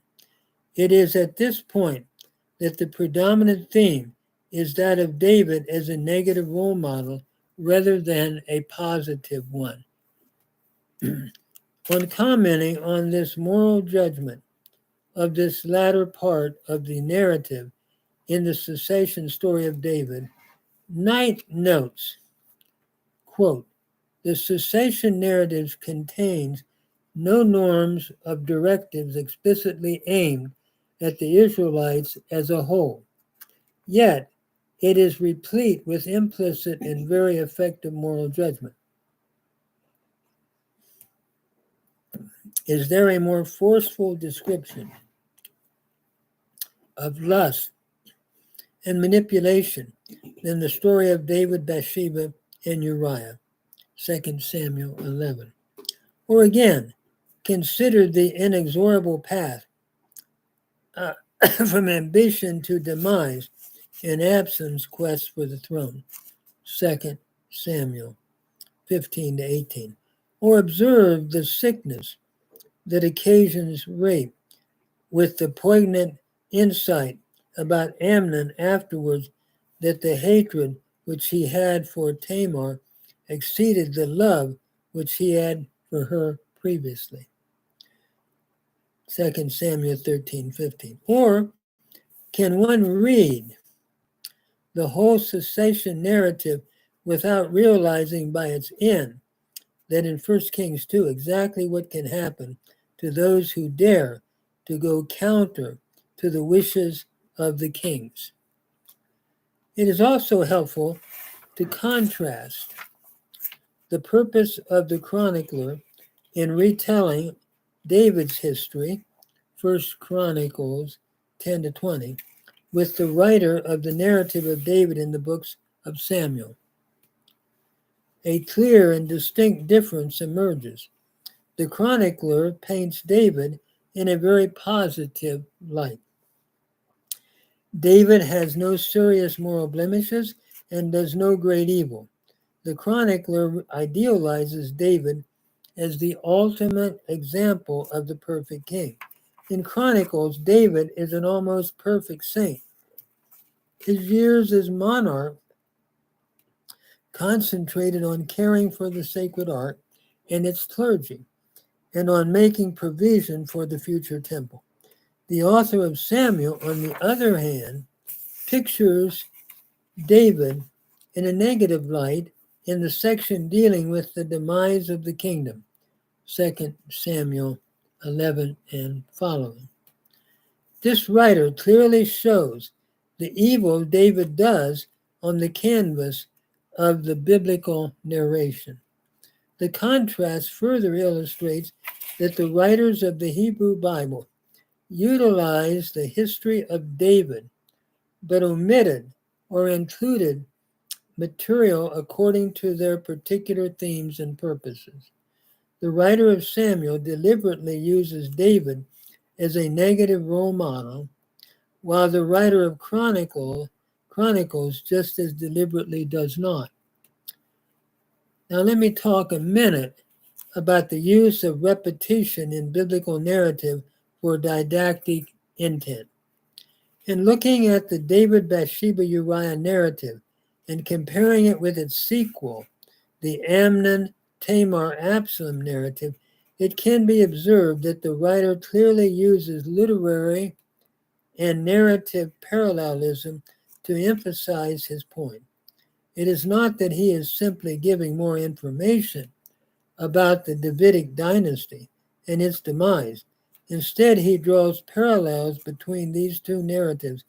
It is at this point that the predominant theme is that of David as a negative role model rather than a positive one. On commenting on this moral judgment of this latter part of the narrative in the cessation story of David, Knight notes, quote, the cessation narratives contains no norms of directives explicitly aimed at the Israelites as a whole. Yet, it is replete with implicit and very effective moral judgment. Is there a more forceful description of lust and manipulation than the story of David, Bathsheba, and Uriah, 2 Samuel 11? Or again, consider the inexorable path from ambition to demise in Absalom's quest for the throne, 2 Samuel 15 to 18. Or observe the sickness that occasions rape with the poignant insight about Amnon afterwards that the hatred which he had for Tamar exceeded the love which he had for her previously. 2 Samuel 13:15. Or can one read the whole cessation narrative without realizing by its end that in 1 Kings 2 exactly what can happen to those who dare to go counter to the wishes of the kings? It is also helpful to contrast the purpose of the chronicler in retelling David's history, 1 Chronicles 10 to 20, with the writer of the narrative of David in the books of Samuel. A clear and distinct difference emerges. The chronicler paints David in a very positive light. David has no serious moral blemishes and does no great evil. The chronicler idealizes David as the ultimate example of the perfect king. In Chronicles, David is an almost perfect saint. His years as monarch concentrated on caring for the sacred ark and its clergy, and on making provision for the future temple. The author of Samuel, on the other hand, pictures David in a negative light in the section dealing with the demise of the kingdom, 2 Samuel 11 and following. This writer clearly shows the evil David does on the canvas of the biblical narration. The contrast further illustrates that the writers of the Hebrew Bible utilize the history of David, but omitted or included material according to their particular themes and purposes. The writer of Samuel deliberately uses David as a negative role model, while the writer of Chronicles just as deliberately does not. Now let me talk a minute about the use of repetition in biblical narrative for didactic intent. In looking at the David Bathsheba Uriah narrative and comparing it with its sequel, the Amnon Tamar Absalom narrative, it can be observed that the writer clearly uses literary and narrative parallelism to emphasize his point. It is not that he is simply giving more information about the Davidic dynasty and its demise. Instead, he draws parallels between these two narratives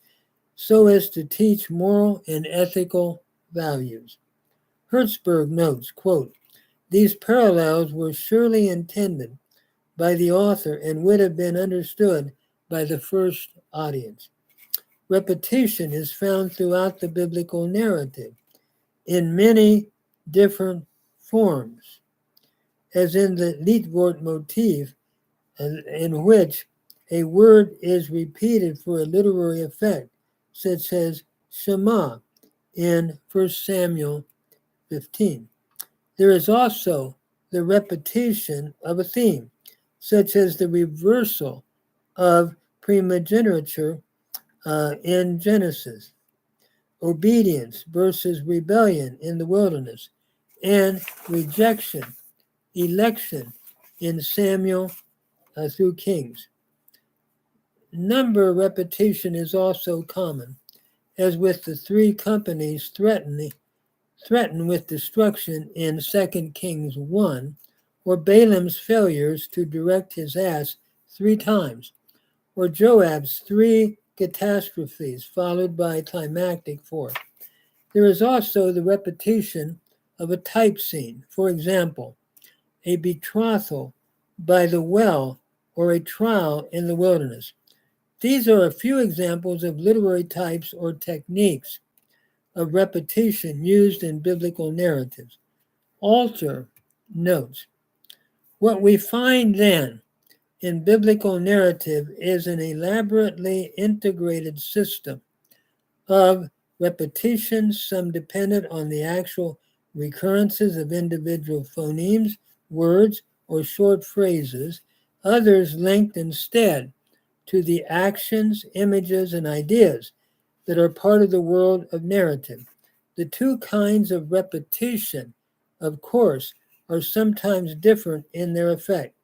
so as to teach moral and ethical values. Hertzberg notes, quote, "These parallels were surely intended by the author and would have been understood by the first audience. Repetition is found throughout the biblical narrative in many different forms, as in the Liedwort motif, in which a word is repeated for a literary effect, such as Shema in 1 Samuel 15. There is also the repetition of a theme, such as the reversal of primogeniture in Genesis, obedience versus rebellion in the wilderness, and rejection, election in Samuel through Kings. Number repetition is also common, as with the three companies threatened with destruction in 2 Kings 1, or Balaam's failures to direct his ass 3 times, or Joab's 3 catastrophes followed by a climactic fourth. There is also the repetition of a type scene, for example, a betrothal by the well or a trial in the wilderness. These are a few examples of literary types or techniques of repetition used in biblical narratives. Alter notes, what we find then in biblical narrative is an elaborately integrated system of repetitions, some dependent on the actual recurrences of individual phonemes, words, or short phrases, others linked instead to the actions, images, and ideas that are part of the world of narrative. The two kinds of repetition, of course, are sometimes different in their effect,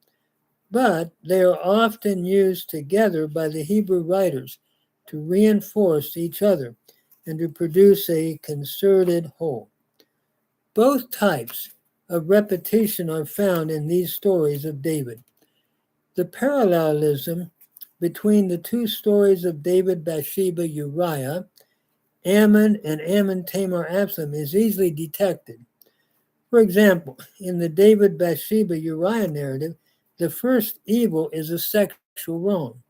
but they are often used together by the Hebrew writers to reinforce each other and to produce a concerted whole. Both types of repetition are found in these stories of David. The parallelism between the two stories of David, Bathsheba, Uriah, Ammon, and Ammon, Tamar, Absalom is easily detected. For example, in the David, Bathsheba, Uriah narrative, the first evil is a sexual wrong.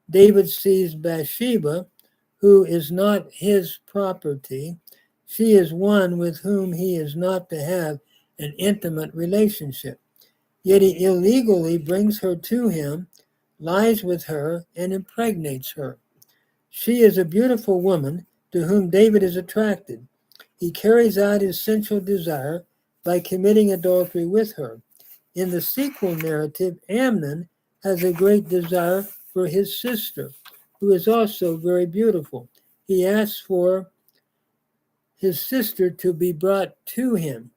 David sees Bathsheba, who is not his property. She is one with whom he is not to have an intimate relationship. Yet he illegally brings her to him, lies with her, and impregnates her. She is a beautiful woman to whom David is attracted. He carries out his sensual desire by committing adultery with her. In the sequel narrative, Amnon has a great desire for his sister, who is also very beautiful. He asks for his sister to be brought to him.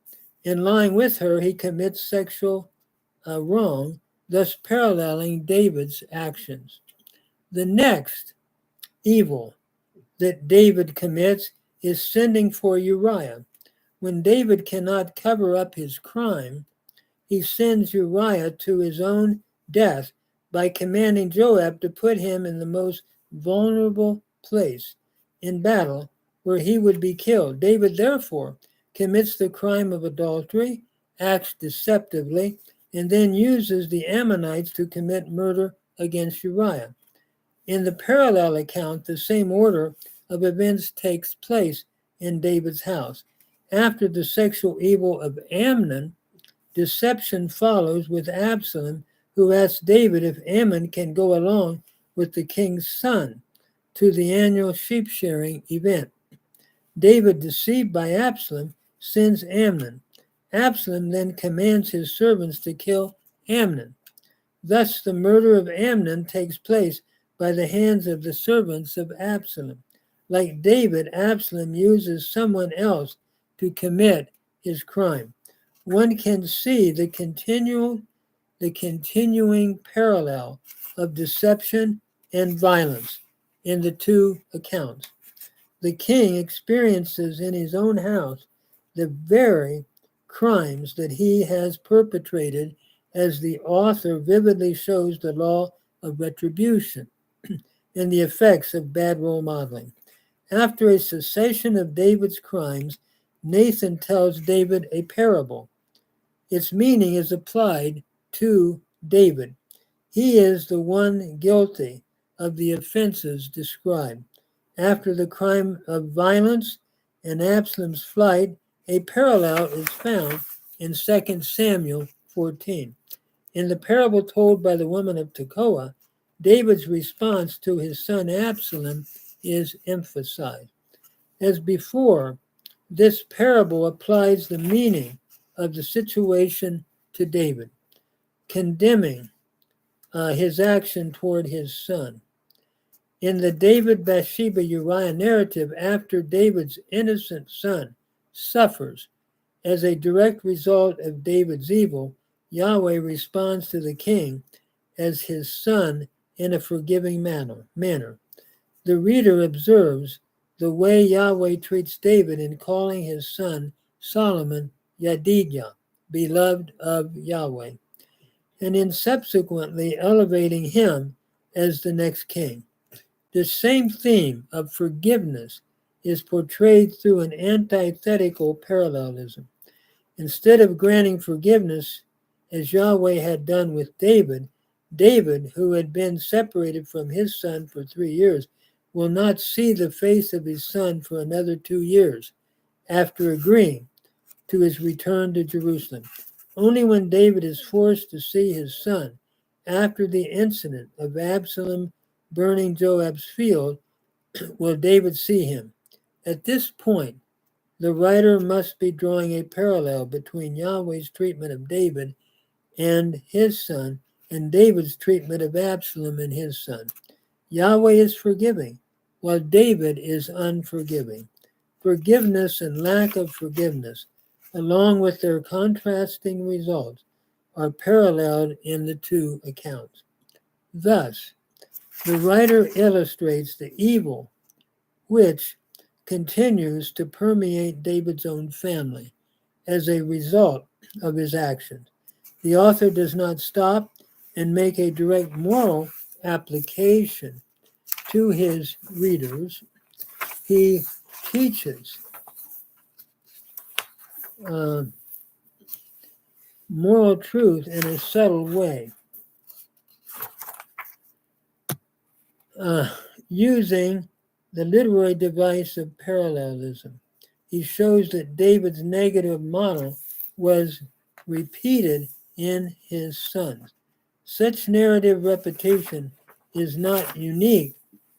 In lying with her, he commits sexual wrong, thus paralleling David's actions. The next evil that David commits is sending for Uriah. When David cannot cover up his crime, he sends Uriah to his own death by commanding Joab to put him in the most vulnerable place in battle where he would be killed. David therefore commits the crime of adultery, acts deceptively, and then uses the Ammonites to commit murder against Uriah. In the parallel account, the same order of events takes place in David's house. After the sexual evil of Amnon, deception follows with Absalom, who asks David if Ammon can go along with the king's son to the annual sheep shearing event. David, deceived by Absalom, sends Amnon. Absalom then commands his servants to kill Amnon. Thus, the murder of Amnon takes place by the hands of the servants of Absalom. Like David, Absalom uses someone else to commit his crime. One can see the continuing parallel of deception and violence in the two accounts. The king experiences in his own house the very crimes that he has perpetrated, as the author vividly shows the law of retribution and the effects of bad role modeling. After a cessation of David's crimes, Nathan tells David a parable. Its meaning is applied to David. He is the one guilty of the offenses described. After the crime of violence and Absalom's flight, a parallel is found in 2 Samuel 14. In the parable told by the woman of Tekoa, David's response to his son Absalom is emphasized. As before, this parable applies the meaning of the situation to David, condemning his action toward his son. In the David, Bathsheba, Uriah narrative, after David's innocent son suffers as a direct result of David's evil, Yahweh responds to the king as his son in a forgiving manner. The reader observes the way Yahweh treats David in calling his son Solomon Yadidah, beloved of Yahweh, and in subsequently elevating him as the next king. The same theme of forgiveness is portrayed through an antithetical parallelism. Instead of granting forgiveness, as Yahweh had done with David, David, who had been separated from his son for 3 years, will not see the face of his son for another 2 years after agreeing to his return to Jerusalem. Only when David is forced to see his son after the incident of Absalom burning Joab's field will David see him. At this point, the writer must be drawing a parallel between Yahweh's treatment of David and his son and David's treatment of Absalom and his son. Yahweh is forgiving, while David is unforgiving. Forgiveness and lack of forgiveness, along with their contrasting results, are paralleled in the two accounts. Thus, the writer illustrates the evil which continues to permeate David's own family as a result of his actions. The author does not stop and make a direct moral application to his readers. He teaches moral truth in a subtle way, using the literary device of parallelism. He shows that David's negative model was repeated in his sons. Such narrative repetition is not unique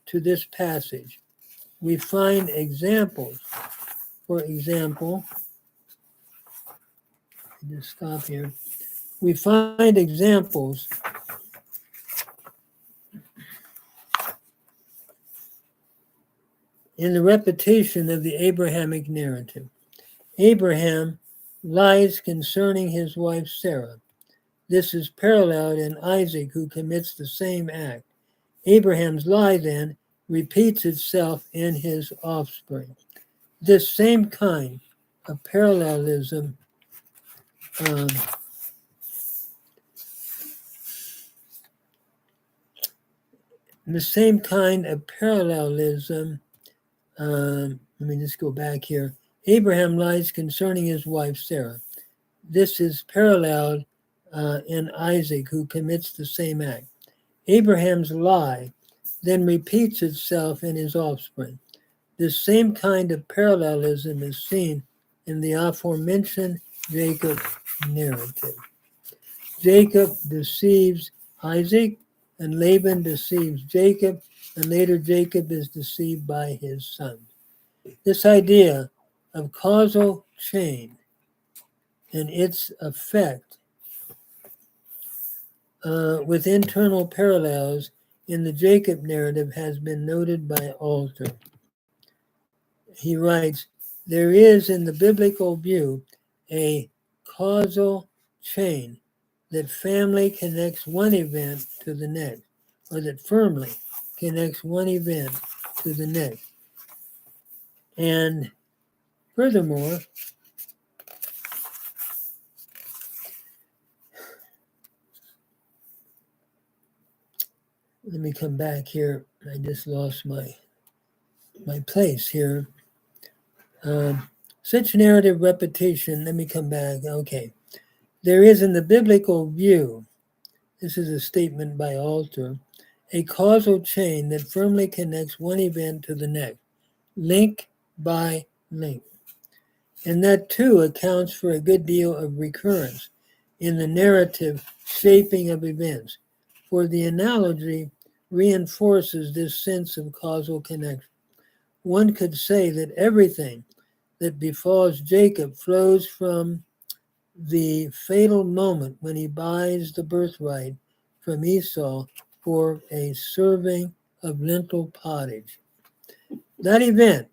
to this passage. We find examples. For example, just stop here. We find examples in the repetition of the Abrahamic narrative. Abraham lies concerning his wife Sarah. This is paralleled in Isaac, who commits the same act. Abraham's lie then repeats itself in his offspring. This same kind of parallelism let me just go back here. Abraham lies concerning his wife Sarah. This is paralleled in Isaac, who commits the same act. Abraham's lie then repeats itself in his offspring. This same kind of parallelism is seen in the aforementioned Jacob narrative. Jacob deceives Isaac, and Laban deceives Jacob, and later Jacob is deceived by his sons. This idea of causal chain and its effect with internal parallels in the Jacob narrative has been noted by Alter. He writes, there is in the biblical view a causal chain that firmly connects one event to the next, or that firmly connects one event to the next. And furthermore, let me come back here. I just lost my place here. Such narrative repetition, let me come back. Okay. There is in the biblical view, this is a statement by Alter, a causal chain that firmly connects one event to the next, link by link. And that too accounts for a good deal of recurrence in the narrative shaping of events, for the analogy reinforces this sense of causal connection. One could say that everything that befalls Jacob flows from the fatal moment when he buys the birthright from Esau for a serving of lentil pottage. That event,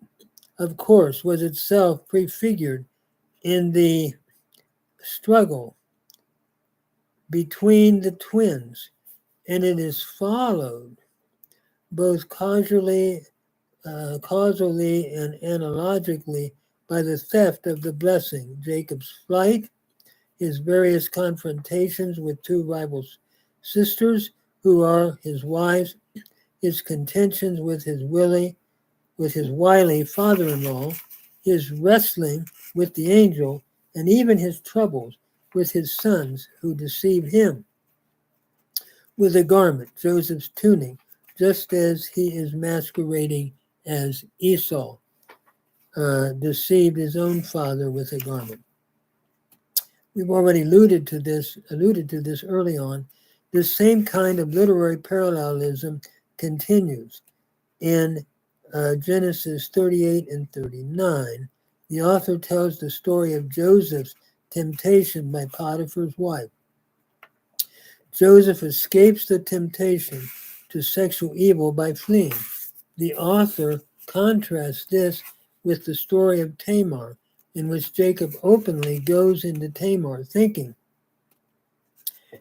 of course, was itself prefigured in the struggle between the twins, and it is followed both causally and analogically by the theft of the blessing, Jacob's flight, his various confrontations with two rival sisters who are his wives, his contentions with his wily father-in-law, his wrestling with the angel, and even his troubles with his sons who deceive him with a garment, Joseph's tunic, just as he is masquerading as Esau deceived his own father with a garment. We've already alluded to this early on. This same kind of literary parallelism continues in Genesis 38 and 39, the author tells the story of Joseph's temptation by Potiphar's wife. Joseph escapes the temptation to sexual evil by fleeing. The author contrasts this with the story of Tamar, in which Jacob openly goes into Tamar, thinking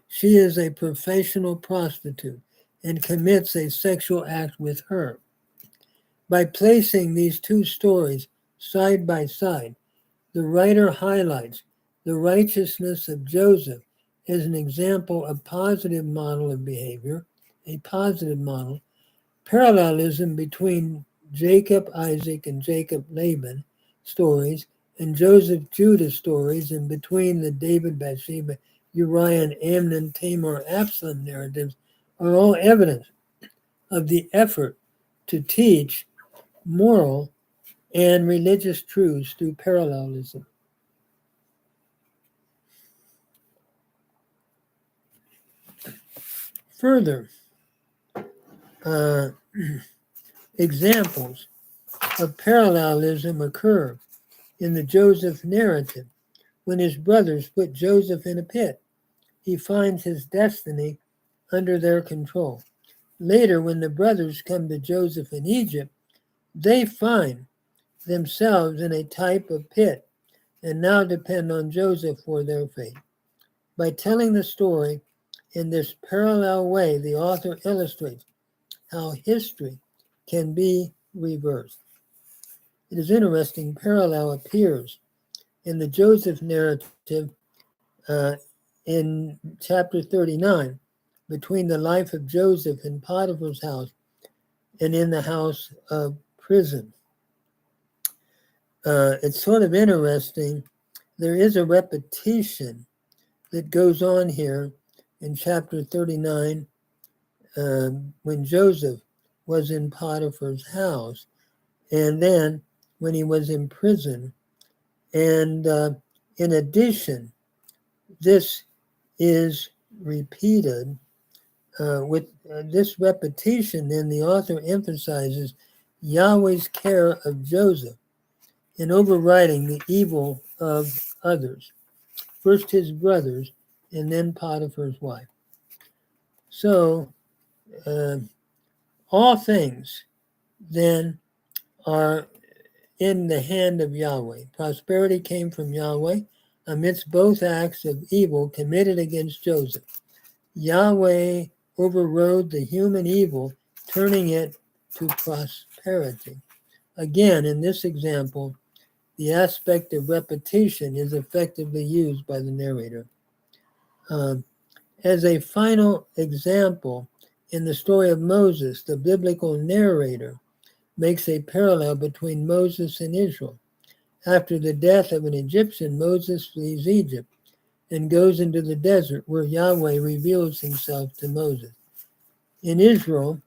she is a professional prostitute, and commits a sexual act with her. By placing these two stories side by side, the writer highlights the righteousness of Joseph as an example of positive model of behavior, a positive model, parallelism between Jacob, Isaac, and Jacob, Laban stories, and Joseph, Judah stories, and between the David, Bathsheba, Uriah, and Amnon, Tamar, Absalom narratives are all evidence of the effort to teach moral and religious truths through parallelism. Further, examples of parallelism occur in the Joseph narrative. When his brothers put Joseph in a pit, he finds his destiny under their control. Later, when the brothers come to Joseph in Egypt, they find themselves in a type of pit and now depend on Joseph for their fate. By telling the story in this parallel way, the author illustrates how history can be reversed. It is interesting, parallel appears in the Joseph narrative in chapter 39 between the life of Joseph in Potiphar's house and in the house of prison. It's sort of interesting. There is a repetition that goes on here in chapter 39 when Joseph was in Potiphar's house, and then when he was in prison. And in addition, this is repeated with this repetition. Then the author emphasizes Yahweh's care of Joseph in overriding the evil of others, first his brothers and then Potiphar's wife. So all things then are in the hand of Yahweh. Prosperity came from Yahweh amidst both acts of evil committed against Joseph. Yahweh overrode the human evil, turning it to prosperity. Again, in this example, the aspect of repetition is effectively used by the narrator. As a final example, in the story of Moses, the biblical narrator makes a parallel between Moses and Israel. After the death of an Egyptian, Moses flees Egypt and goes into the desert where Yahweh reveals himself to Moses. In Israel,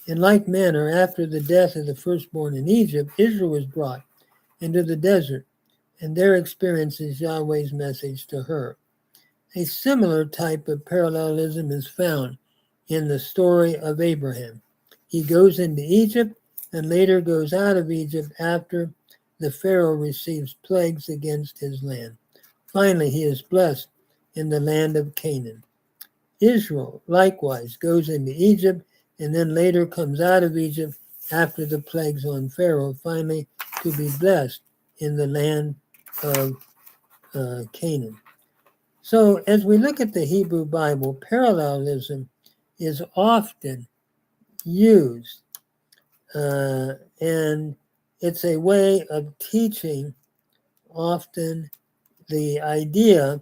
in like manner, after the death of the firstborn in Egypt, Israel was brought into the desert and there experiences Yahweh's message to her. A similar type of parallelism is found in the story of Abraham. He goes into Egypt and later goes out of Egypt after the Pharaoh receives plagues against his land. Finally, he is blessed in the land of Canaan. Israel likewise goes into Egypt and then later comes out of Egypt after the plagues on Pharaoh, finally to be blessed in the land of Canaan. So as we look at the Hebrew Bible, parallelism is often used, and it's a way of teaching often the idea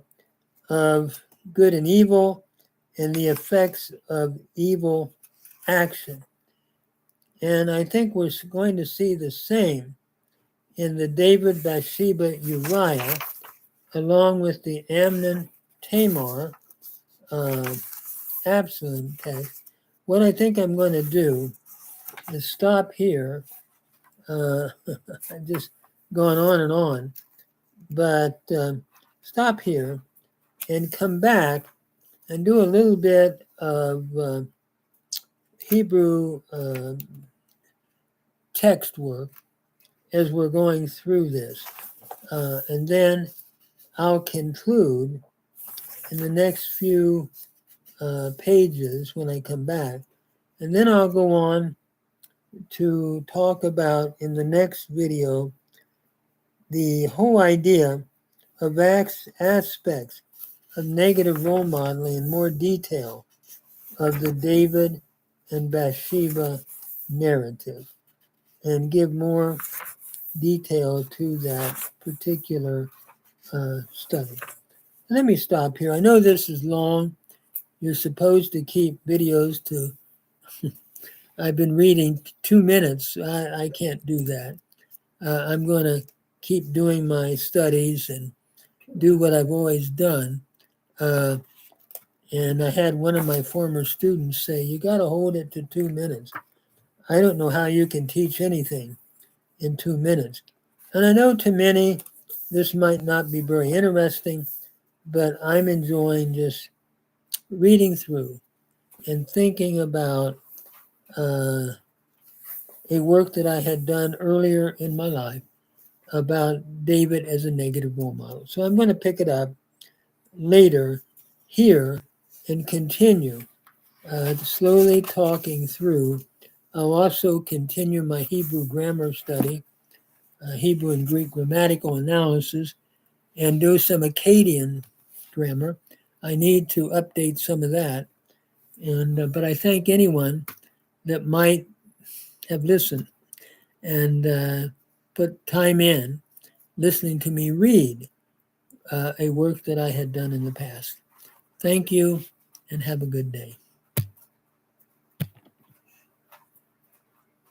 of good and evil and the effects of evil action. And I think we're going to see the same in the David, Bathsheba, Uriah, along with the Amnon, Tamar, Absalom text. What I think I'm going to do is stop here. I've just gone on and on, but stop here and come back and do a little bit of Hebrew text work as we're going through this. And then I'll conclude in the next few pages when I come back. And then I'll go on to talk about in the next video the whole idea of aspects of negative role modeling in more detail of the David and Bathsheba narrative, and give more detail to that particular study. Let me stop here. I know this is long. You're supposed to keep videos to, I've been reading 2 minutes. I can't do that. I'm going to keep doing my studies and do what I've always done. And I had one of my former students say, you got to hold it to 2 minutes. I don't know how you can teach anything in 2 minutes. And I know to many, this might not be very interesting, but I'm enjoying just reading through and thinking about a work that I had done earlier in my life about David as a negative role model. So I'm going to pick it up later here and continue slowly talking through. I'll also continue my Hebrew grammar study, Hebrew and Greek grammatical analysis, and do some Akkadian grammar. I need to update some of that. And but I thank anyone that might have listened and put time in listening to me read a work that I had done in the past. Thank you and have a good day.